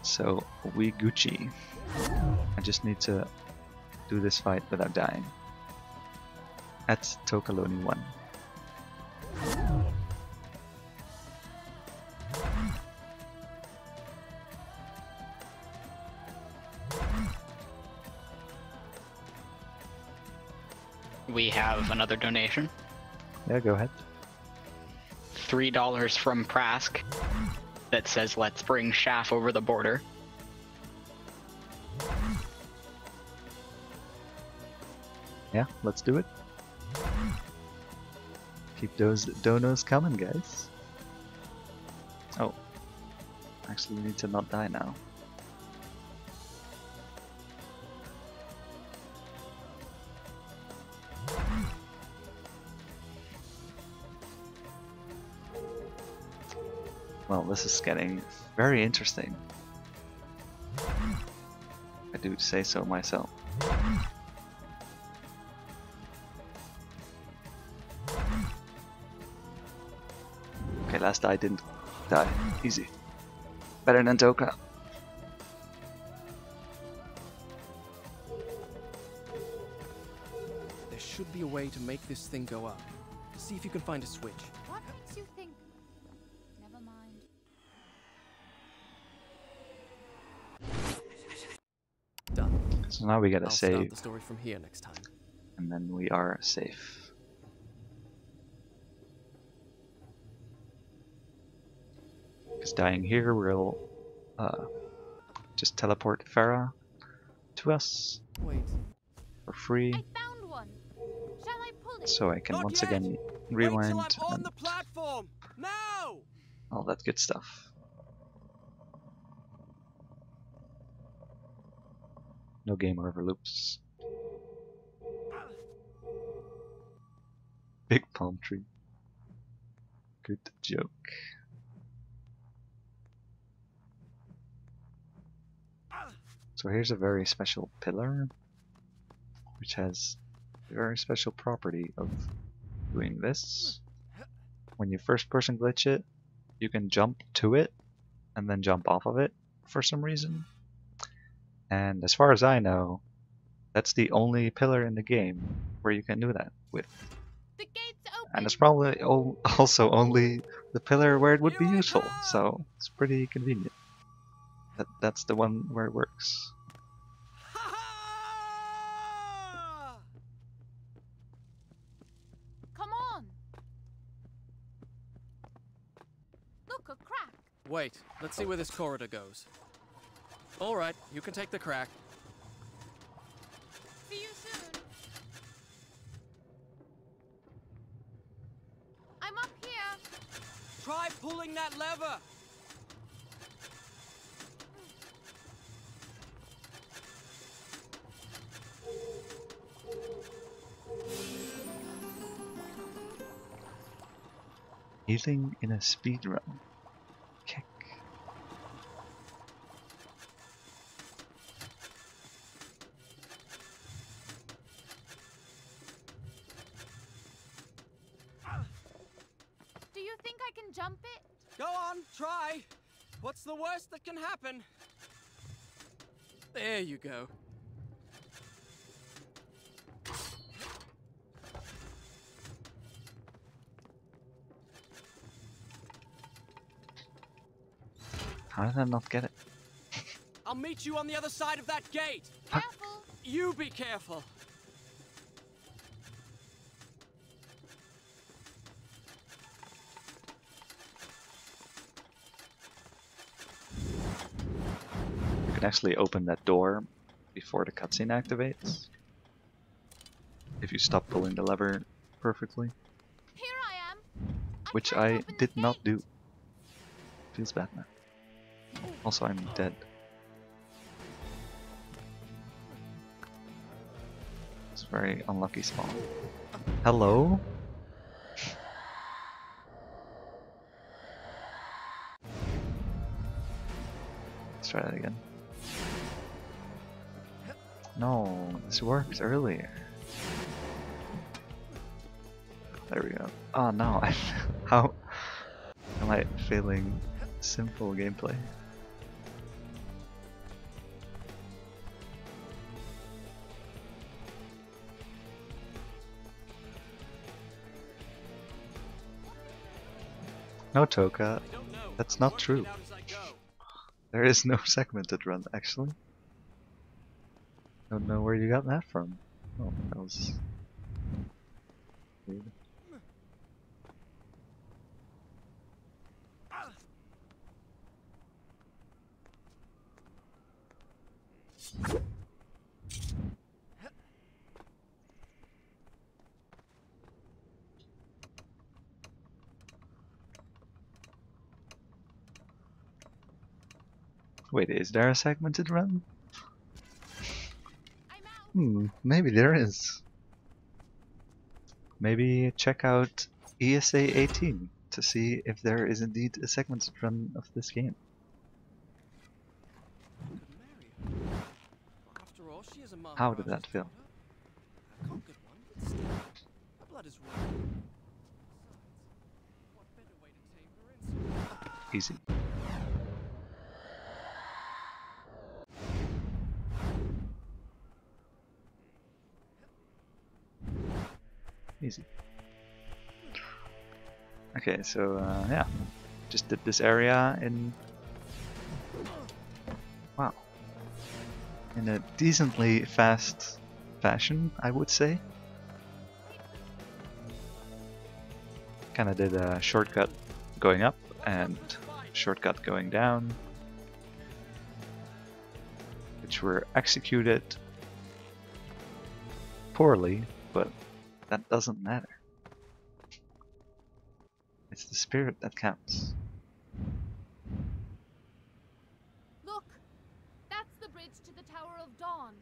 So we Gucci. I just need to do this fight without dying. At Tokaloni 1. We have another donation. Yeah, go ahead. $3 from Prask that says let's bring Shaft over the border. Yeah, let's do it. Keep those donos coming, guys. Oh. Actually, we need to not die now. Well, this is getting very interesting. I do say so myself. Okay, last I didn't die. Easy. Better than Toka. There should be a way to make this thing go up. See if you can find a switch. What makes you think? Never mind. Done. So now we gotta I'll start save, the story from here next time. and then we are safe. Because dying here will just teleport Farah to us Wait. for free, I found one. Shall I pull it? so I can Not once yet. again rewind Wait till I'm on and the platform. Now! all that good stuff. No game over loops. Big palm tree. Good joke. So here's a very special pillar, which has a very special property of doing this. When you first person glitch it, you can jump to it and then jump off of it for some reason. And as far as I know, that's the only pillar in the game where you can do that with. The gate's And it's probably also only the pillar where it would be useful, so it's pretty convenient. That's the one where it works. Come on. Look, a crack. Wait, let's see where this corridor goes. All right, you can take the crack. See you soon. I'm up here. Try pulling that lever. Healing in a speed run. Kick. Do you think I can jump it? Go on, try. What's the worst that can happen? There you go. How did I not get it? I'll meet you on the other side of that gate. Careful. You be careful. You can actually open that door before the cutscene activates. If you stop pulling the lever perfectly. Here I am. Which can't I open the did not gate. do. Feels bad now. Also, I'm dead. It's a very unlucky spawn. Hello? Let's try that again. No, this worked earlier. There we go. Oh no, how am I failing simple gameplay? No, Toka, that's not true. There is no segmented run, actually. Don't know where you got that from. Oh, that was weird. Wait, is there a segmented run? Maybe there is. Maybe check out ESA 18 to see if there is indeed a segmented run of this game. After all, she is a How did that feel? A conquered one, but still, her blood is red. Besides, what better way to tame her insolence? Easy. Easy. Okay, so yeah, just did this area in, wow, in a decently fast fashion, I would say. Kinda did a shortcut going up and shortcut going down, which were executed poorly, but that doesn't matter. It's the spirit that counts. Look, that's the bridge to the Tower of Dawn.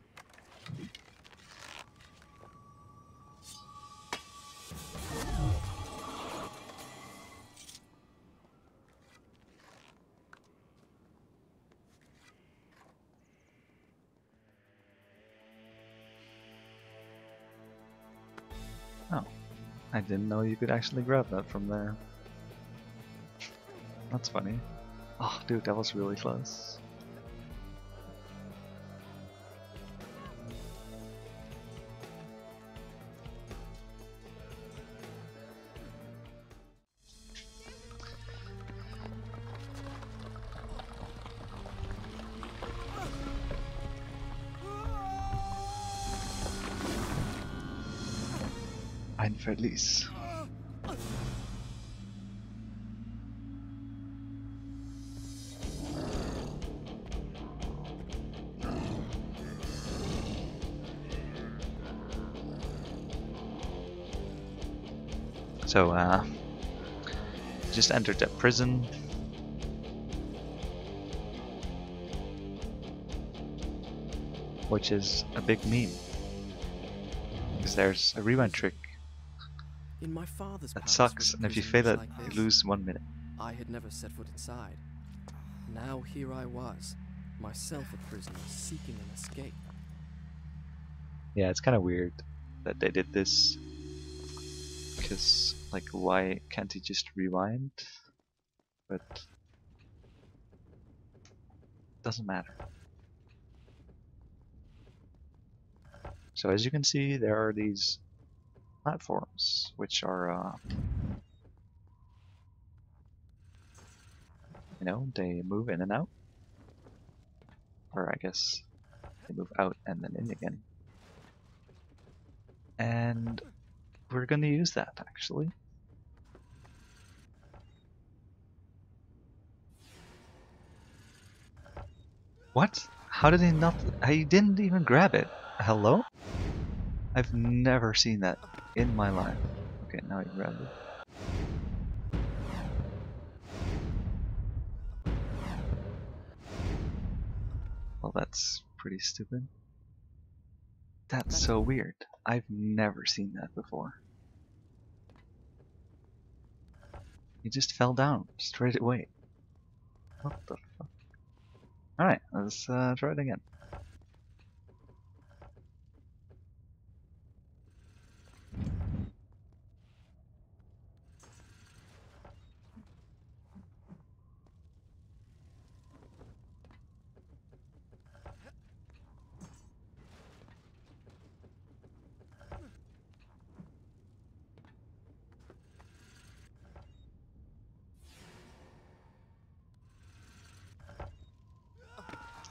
Oh, I didn't know you could actually grab that from there. That's funny. Oh, dude, that was really close. Ein Verlies. So, just entered that prison. Which is a big meme. Because there's a rewind trick In my father's that palace sucks, was a and if you prison fail much it, like you this. lose 1 minute. I had never set foot inside. Now here I was, myself a prisoner, seeking an escape. Yeah, it's kind of weird that they did this. Because, like, why can't he just rewind? But doesn't matter. So as you can see, there are these platforms, which are, you know, they move in and out. Or I guess they move out and then in again. And we're gonna use that, actually. What? How did he not? He didn't even grab it. Hello? I've never seen that in my life. Okay, now he grabbed it. Well, that's pretty stupid. That's so weird. I've never seen that before. He just fell down straight away. What the fuck? Alright, let's try it again.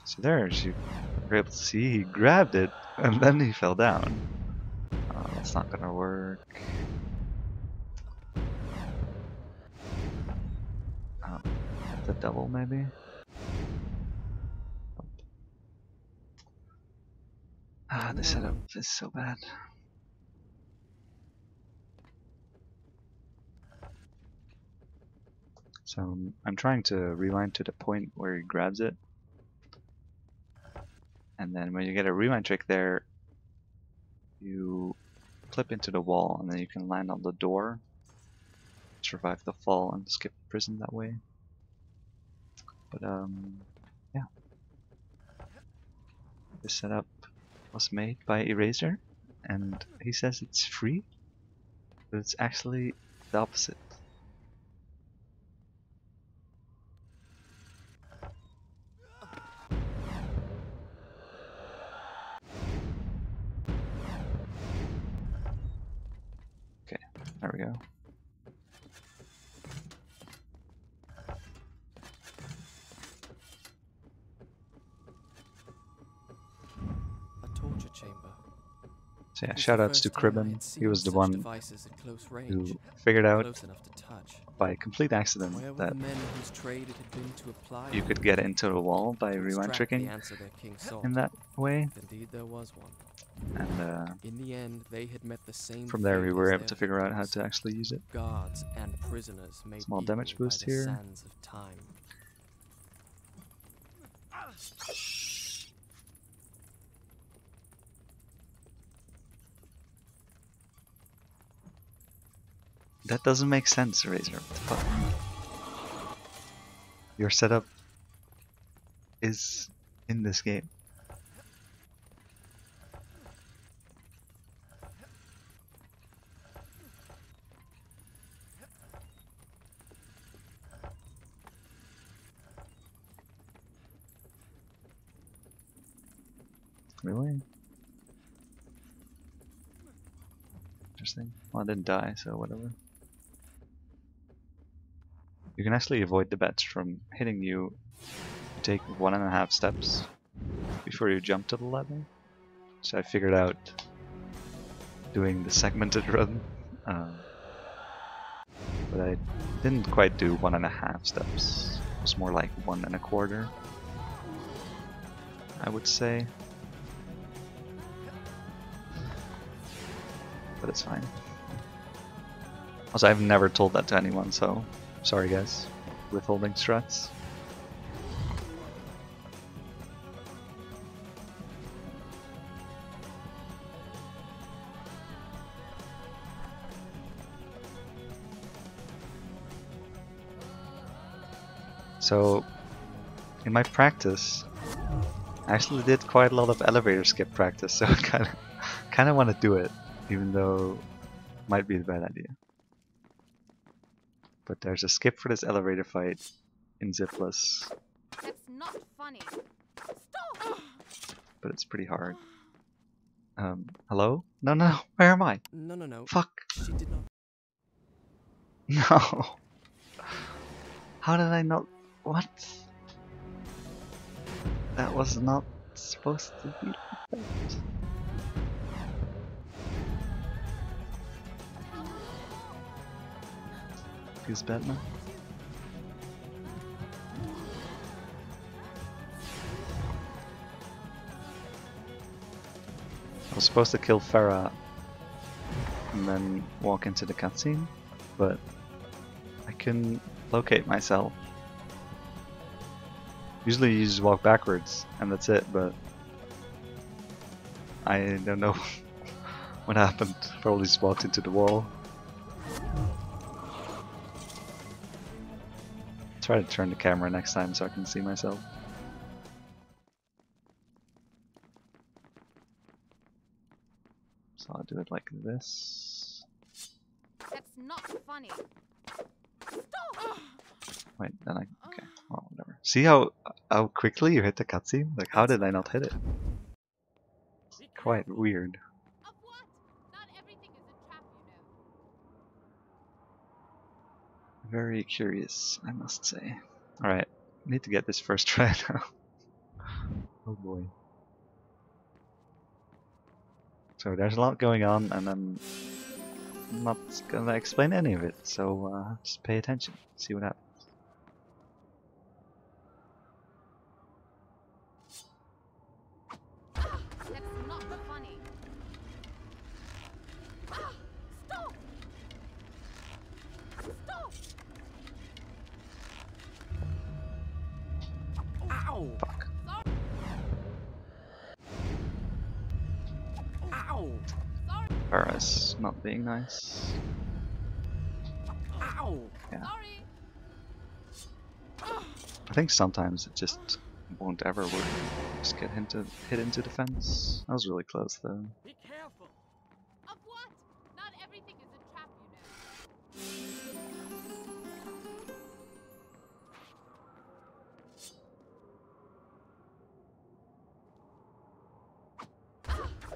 So there, as you were able to see, he grabbed it and then he fell down. That's not gonna work. The double, maybe? Ah, the setup is so bad. So I'm trying to rewind to the point where he grabs it. And then when you get a rewind trick there, you clip into the wall and then you can land on the door, survive the fall and skip prison that way. But yeah. This setup was made by Eraser and he says it's free, but it's actually the opposite. Okay, there we go. A torture chamber. So yeah, It was the shoutouts to first time I Cribben. had seen He was the such one devices at close range, who figured out close enough to touch. by complete accident Where were that the men whose trade it had been to apply you could get into the wall by to rewind extract tricking the answer their king sought? in that way. Indeed, there was one. And In the end, they had met the same from there we fate were as able to their figure out how victims. to actually use it. Guards and prisoners made Small equal damage by boost the here. sands of time. That doesn't make sense, Razor. What the fuck? Your setup is in this game. Really? Interesting. Well, I didn't die, so whatever. You can actually avoid the bats from hitting you. You take 1.5 steps before you jump to the ladder. So I figured out doing the segmented run But I didn't quite do 1.5 steps. It was more like 1.25, I would say. But it's fine. Also, I've never told that to anyone, so sorry guys. Withholding struts. So, in my practice, I actually did quite a lot of elevator skip practice, so I kind of want to do it, even though it might be a bad idea. But there's a skip for this elevator fight in Zipless, That's not funny. Stop! but it's pretty hard. Hello? No, no, where am I? No. Fuck! She did not. No! How did I not? What? That was not supposed to be like that. Feels bad now. I was supposed to kill Farah and then walk into the cutscene, but I couldn't locate myself. Usually you just walk backwards and that's it, but I don't know what happened. Probably just walked into the wall. Try to turn the camera next time so I can see myself. So I'll do it like this. That's not funny. Stop! Wait, then okay, well, whatever. See how quickly you hit the cutscene? Like, how did I not hit it? Quite weird. Of what? Not everything is a trap, you know. Very curious, I must say. Alright, need to get this first try now. Oh boy. So there's a lot going on, and I'm not gonna explain any of it, so just pay attention, see what happens. That's not funny. Stop! Stop! Ow! Fuck. Ow! Farah's not being nice. Ow! Yeah. Sorry. I think sometimes it just won't ever work. Just get hit into the fence. That was really close though. Be careful! Of what? Not everything is a trap, you know.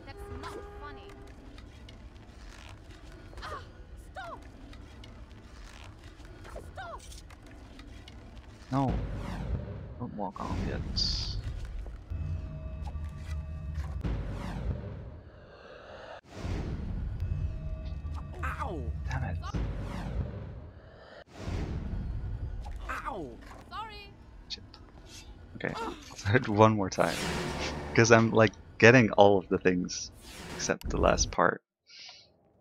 That's not funny. Stop! Stop! No. Don't walk on yet. Ow! Damn it. Ow! Sorry. Shit. Okay, let's hit one more time. Because I'm like getting all of the things except the last part.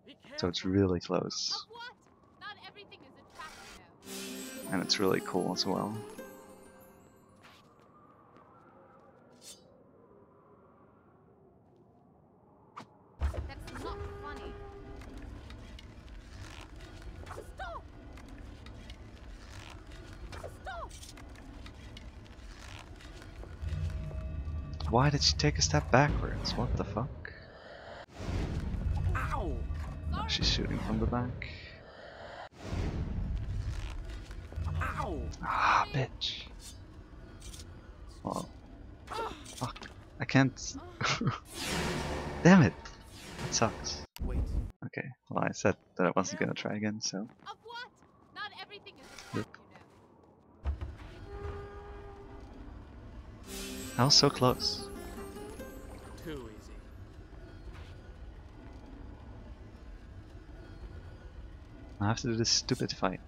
Be So careful! it's really close. Of what? Not everything is a trap, you know. And it's really cool as well. That's not funny. Stop! Stop! Why did she take a step backwards? What the fuck? Ow! Oh, she's shooting from the back. Ow! Ah, bitch. Oh. Fuck. I can't. Damn it. That sucks. Wait. Okay, well, I said that I wasn't gonna try again, so. Of what? Not everything is a trap, Yep. you know. I was so close. Too easy. I have to do this stupid fight.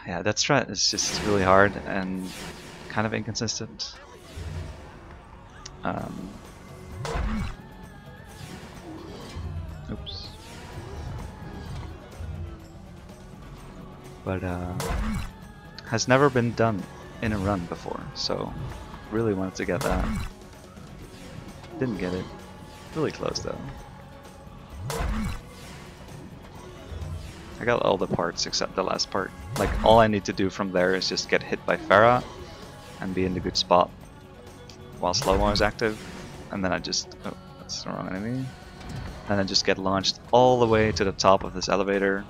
Yeah, that strat is just really hard and kind of inconsistent. Oops. But has never been done in a run before, so really wanted to get that. Didn't get it. Really close though. I got all the parts except the last part. Like, all I need to do from there is just get hit by Farah and be in the good spot while slow-mo is active, and then I just... oh, that's the wrong enemy. And then just get launched all the way to the top of this elevator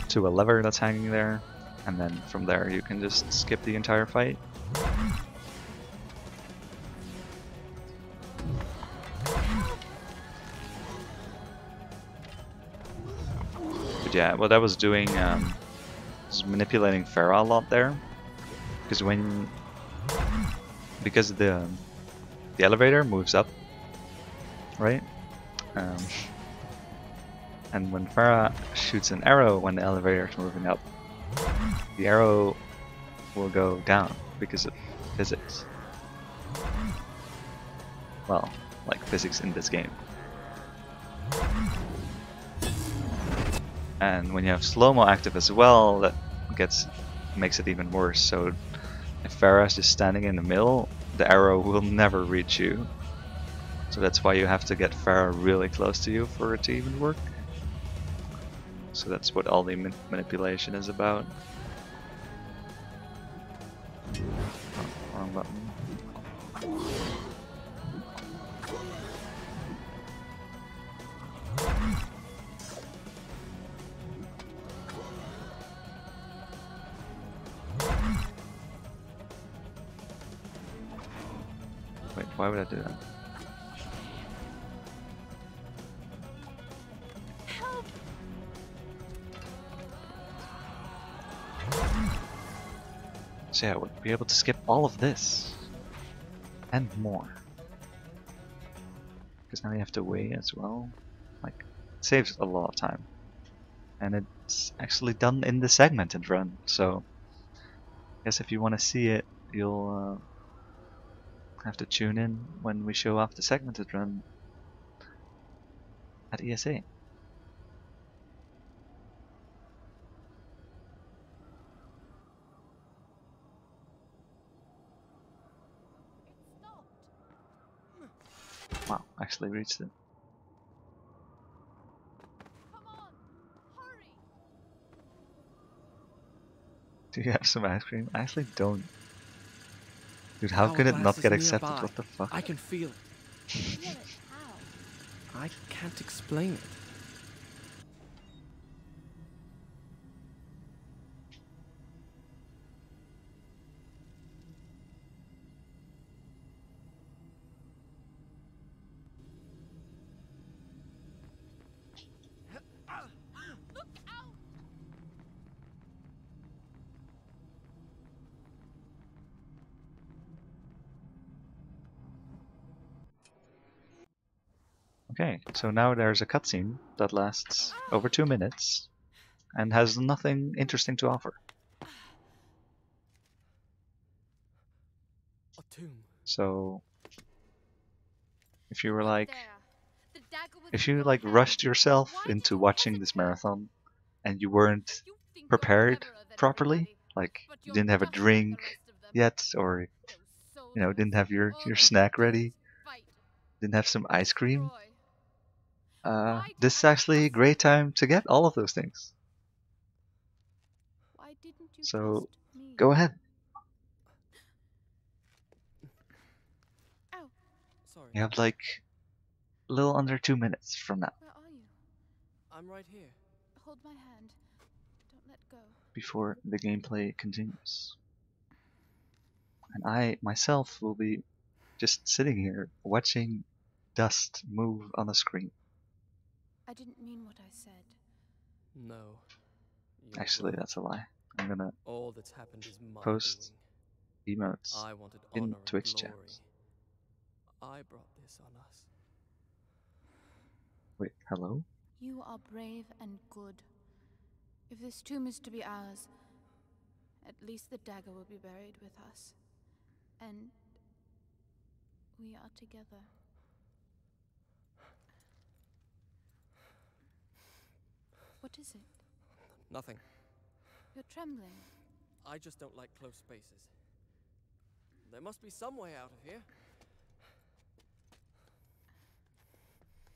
to a lever that's hanging there, and then from there you can just skip the entire fight. But yeah, what I was doing was manipulating Farah a lot there, because the elevator moves up, right? And when Farah shoots an arrow when the elevator is moving up, the arrow will go down because of physics. Well, like physics in this game. And when you have slow-mo active as well, that makes it even worse. So if Farah is just standing in the middle, the arrow will never reach you. So that's why you have to get Farah really close to you for it to even work. So that's what all the manipulation is about. Oh, wrong button. Wait, why would I do that? So yeah, we'll be able to skip all of this and more. Because now you have to wait as well. Like, it saves a lot of time. And it's actually done in the segmented run, so I guess if you want to see it, you'll have to tune in when we show off the segmented run at ESA. Wow, actually reached it. Come on, hurry! Do you have some ice cream? I actually don't. Dude, how Our could it blast not is get accepted? nearby. What the fuck? I can feel it. Feel it how? I can't explain it. Look out! Okay, so now there's a cutscene that lasts over 2 minutes and has nothing interesting to offer. A tomb. So if you were Up like, there. The dagger with if the you raw like hand. rushed yourself Why did into you watching this hesitate? marathon and you weren't You think you're prepared cleverer than properly, everybody, like but you you're didn't have a dust like drink the rest of them. yet, or Those didn't have soldiers, your all they snack do is ready, fight, didn't have some ice cream, destroy. Why this is can't actually a trust great me? time to get all of those things. Why didn't you So trust me? go ahead. Ow, Sorry. You have like a little under 2 minutes from now where are you? I'm right here. Hold my hand. Don't let go. before the gameplay continues. And I myself will be just sitting here watching dust move on the screen. I didn't mean what I said. No. You're Actually, wrong. that's a lie. I'm gonna All that's happened is my post doing. emotes I wanted in honor Twitch and glory. chats. I brought this on us. Wait, hello? You are brave and good. If this tomb is to be ours, at least the dagger will be buried with us. And we are together. What is it? Nothing. You're trembling. I just don't like close spaces. There must be some way out of here.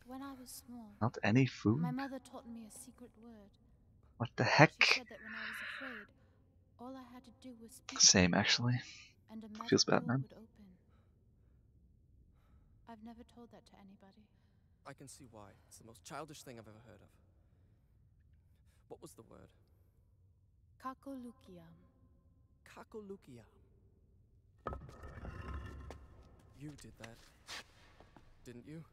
When I was small, Not any food? my mother taught me a secret word. What the She heck? said that when I was afraid, all I had to do was speak, Same, actually. and a magic Feels bad, door man. would open. I've never told that to anybody. I can see why. It's the most childish thing I've ever heard of. What was the word? Kakolukiam. Kakolukia. You did that, didn't you?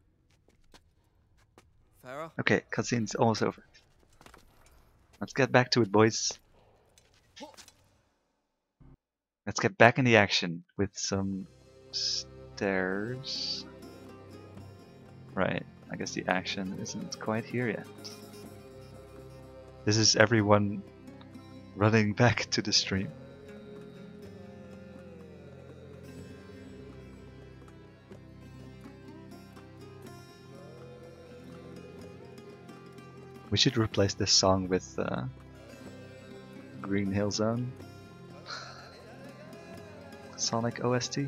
Farah? Okay, cutscene's almost over. Let's get back to it, boys. Let's get back in the action with some stairs. Right, I guess the action isn't quite here yet. This is everyone running back to the stream. We should replace this song with Green Hill Zone. Sonic OST.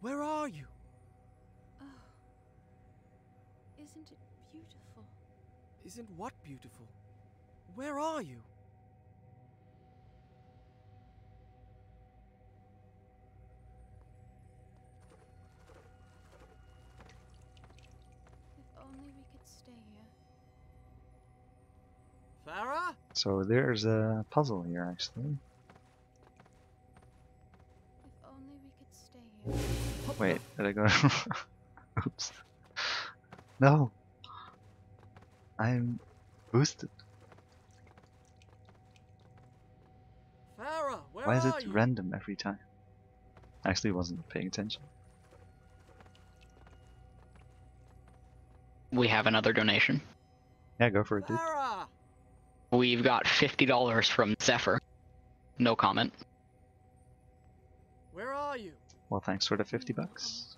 Where are you? Oh, isn't it beautiful? Isn't what beautiful? Where are you? If only we could stay here. Farah? So there's a puzzle here, actually. If only we could stay here. Wait, did I go? Oops. No. I'm boosted. Farah, where Why is are it you? random every time? I actually wasn't paying attention. We have another donation. Yeah, go for it, dude. Farah! We've got $50 from Zephyr. No comment. Where are you? Well, thanks for the 50 bucks.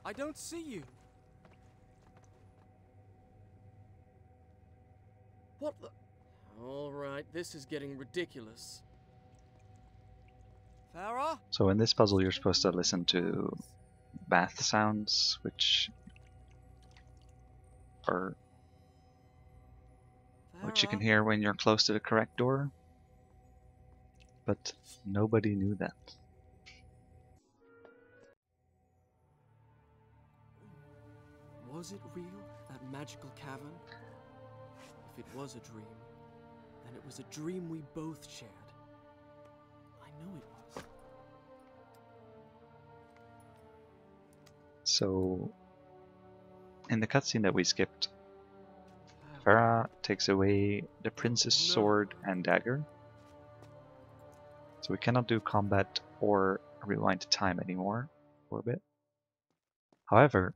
I don't see you. What the? Alright, this is getting ridiculous. Farah? So in this puzzle, you're supposed to listen to bath sounds, which you can Farah? hear when you're close to the correct door. But nobody knew that. Was it real, that magical cavern? If it was a dream, then it was a dream we both shared. I know it was. So, in the cutscene that we skipped, Farah takes away the prince's sword and dagger. So we cannot do combat or rewind time anymore for a bit. However,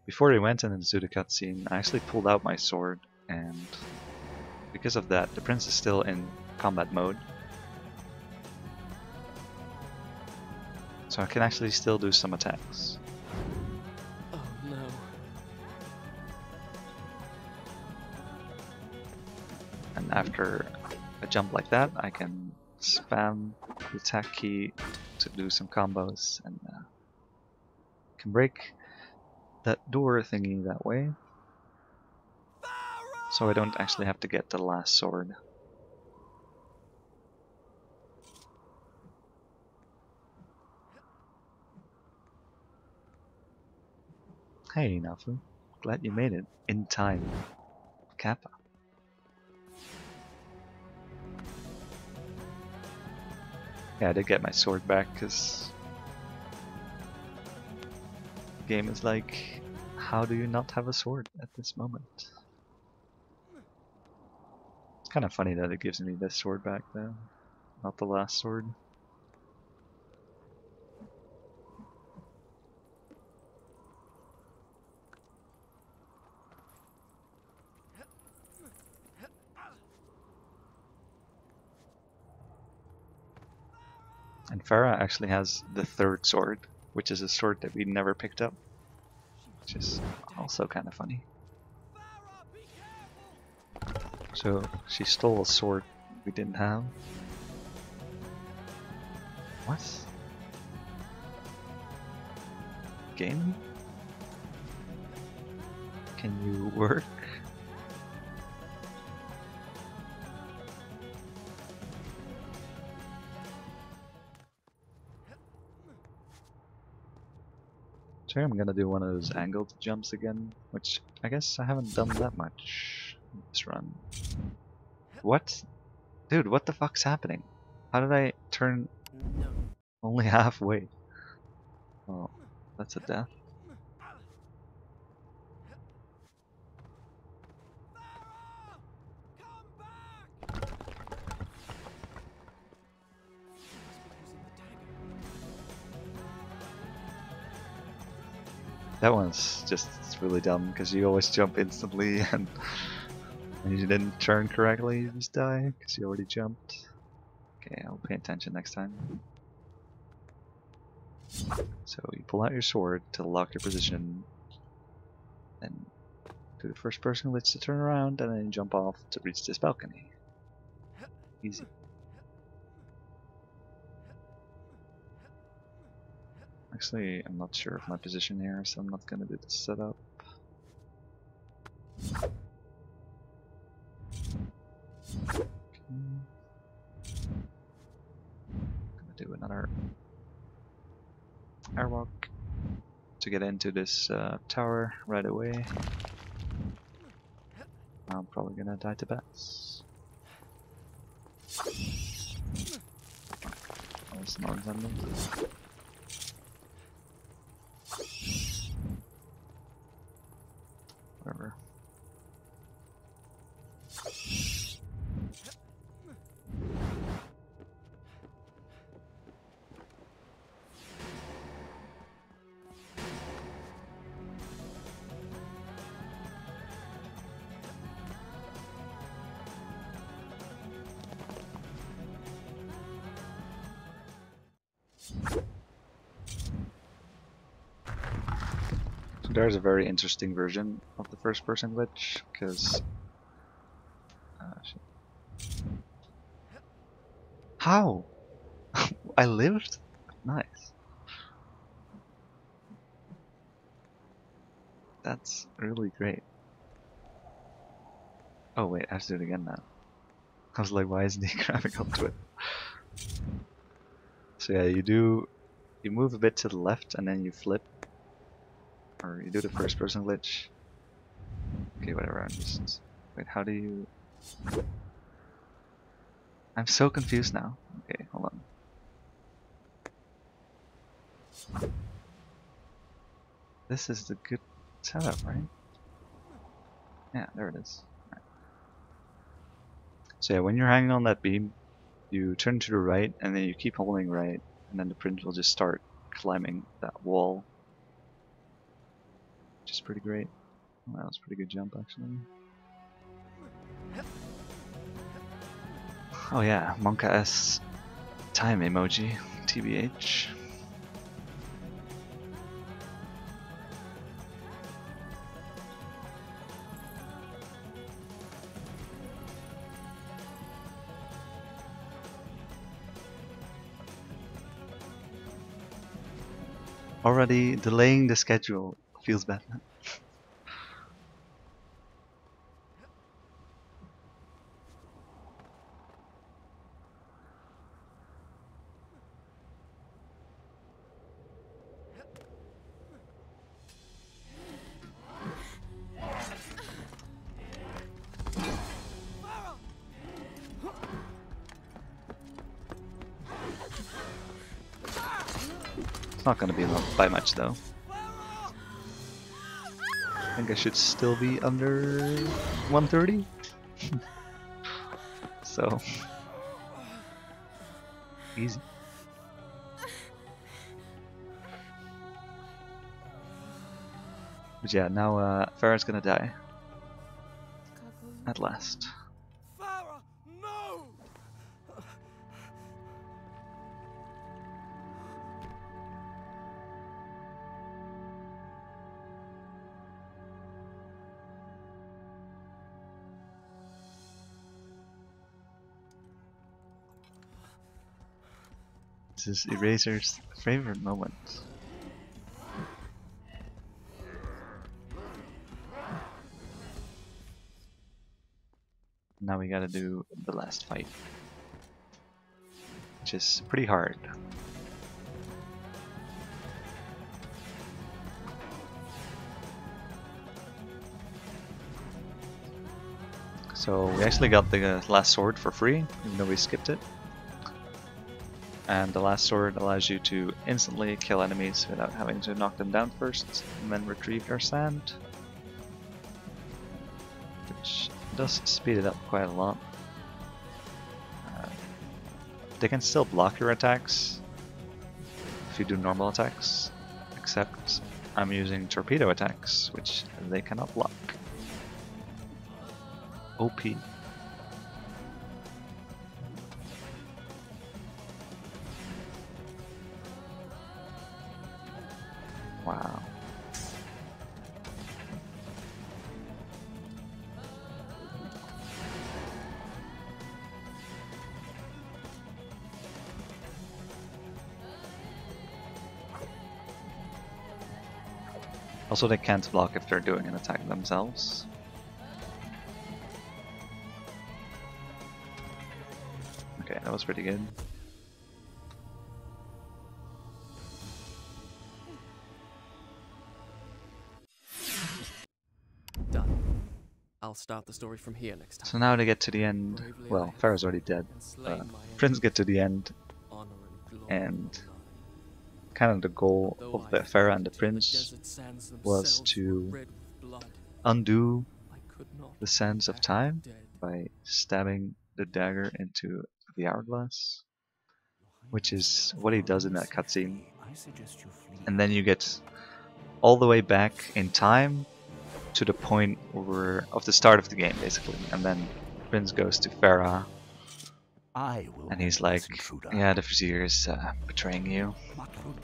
before we went into the cutscene, I actually pulled out my sword, and because of that, the prince is still in combat mode. So I can actually still do some attacks. Oh no. And after a jump like that, I can spam the attack key to do some combos and can break that door thingy that way. So I don't actually have to get the last sword. Hey Nafu, glad you made it in time. Kappa. Yeah, I did get my sword back because the game is like How do you not have a sword at this moment? It's kind of funny that it gives me this sword back though, not the last sword. And Farah actually has the third sword, which is a sword that we never picked up, which is also kind of funny. So she stole a sword we didn't have. What? Game? Can you work? So I'm gonna do one of those angled jumps again, which I guess I haven't done that much in this run. What? Dude, what the fuck's happening? How did I turn No. only halfway? Oh, that's a death. That one's just really dumb because you always jump instantly and you didn't turn correctly, you just die because you already jumped. Okay, I'll pay attention next time. So you pull out your sword to lock your position, then do the first person glitch to turn around, and then jump off to reach this balcony. Easy. Actually, I'm not sure of my position here, so I'm not gonna do the setup. Okay. Gonna do another airwalk to get into this tower right away. I'm probably gonna die to bats. That was not intended. Whatever. So there's a very interesting version of the first person glitch, because how? I lived? Nice. That's really great. Oh wait, I have to do it again now. I was like, why isn't he grabbing onto it? So yeah, you move a bit to the left and then you flip. Or you do the first person glitch. Okay, whatever, I'm just... Wait, how do you... I'm so confused now. Okay, hold on. This is the good setup, right? Yeah, there it is. Right. So yeah, when you're hanging on that beam, you turn to the right and then you keep holding right, and then the prince will just start climbing that wall. Which is pretty great. Well, that was a pretty good jump actually. Oh yeah, Monka S time emoji, TBH. Already delaying the schedule feels bad. It's not going to be by much though. think I should still be under 130. So easy. But yeah, now Farah's gonna die. At last. Farah, no! This is Eraser's favorite moment. Now we gotta do the last fight, which is pretty hard. So we actually got the last sword for free, even though we skipped it. And the last sword allows you to instantly kill enemies without having to knock them down first, and then retrieve your sand, which does speed it up quite a lot. They can still block your attacks if you do normal attacks, except I'm using torpedo attacks, which they cannot block. OP. Wow. Also, they can't block if they're doing an attack themselves. Okay, that was pretty good. Done. I'll start the story from here next time. So now to get to the end, well, Farah's already dead. Friends get to the end, and kind of the goal of the Farah and the Prince was to undo the sands of time by stabbing the dagger into the hourglass, which is what he does in that cutscene. And then you get all the way back in time to the point of the start of the game, basically. And then Prince goes to Farah, and he's like, yeah, the Vizier is betraying you.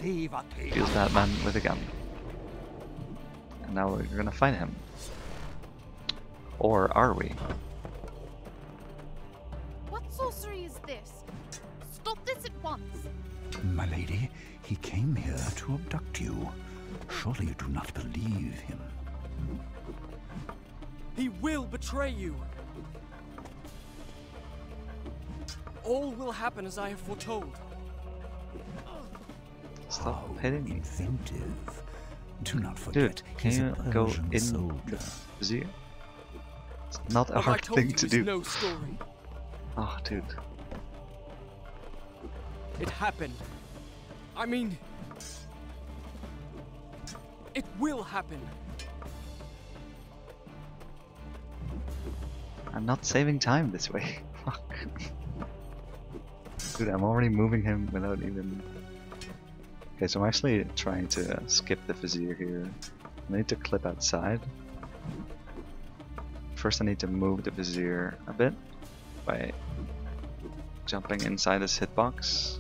Feels Batman with a gun. And now we're gonna find him. Or are we? What sorcery is this? Stop this at once! My lady, he came here to abduct you. Surely you do not believe him. He will betray you. All will happen as I have foretold. Stop hitting me. Inventive. Do not forget, Dude, can you go in the Vizier? It's not a hard thing to do. No story. Oh, dude. It happened. I mean, it will happen. I'm not saving time this way. Fuck. Dude, I'm already moving him without even... Okay, so I'm actually trying to skip the Vizier here. I need to clip outside. First I need to move the Vizier a bit by jumping inside this hitbox.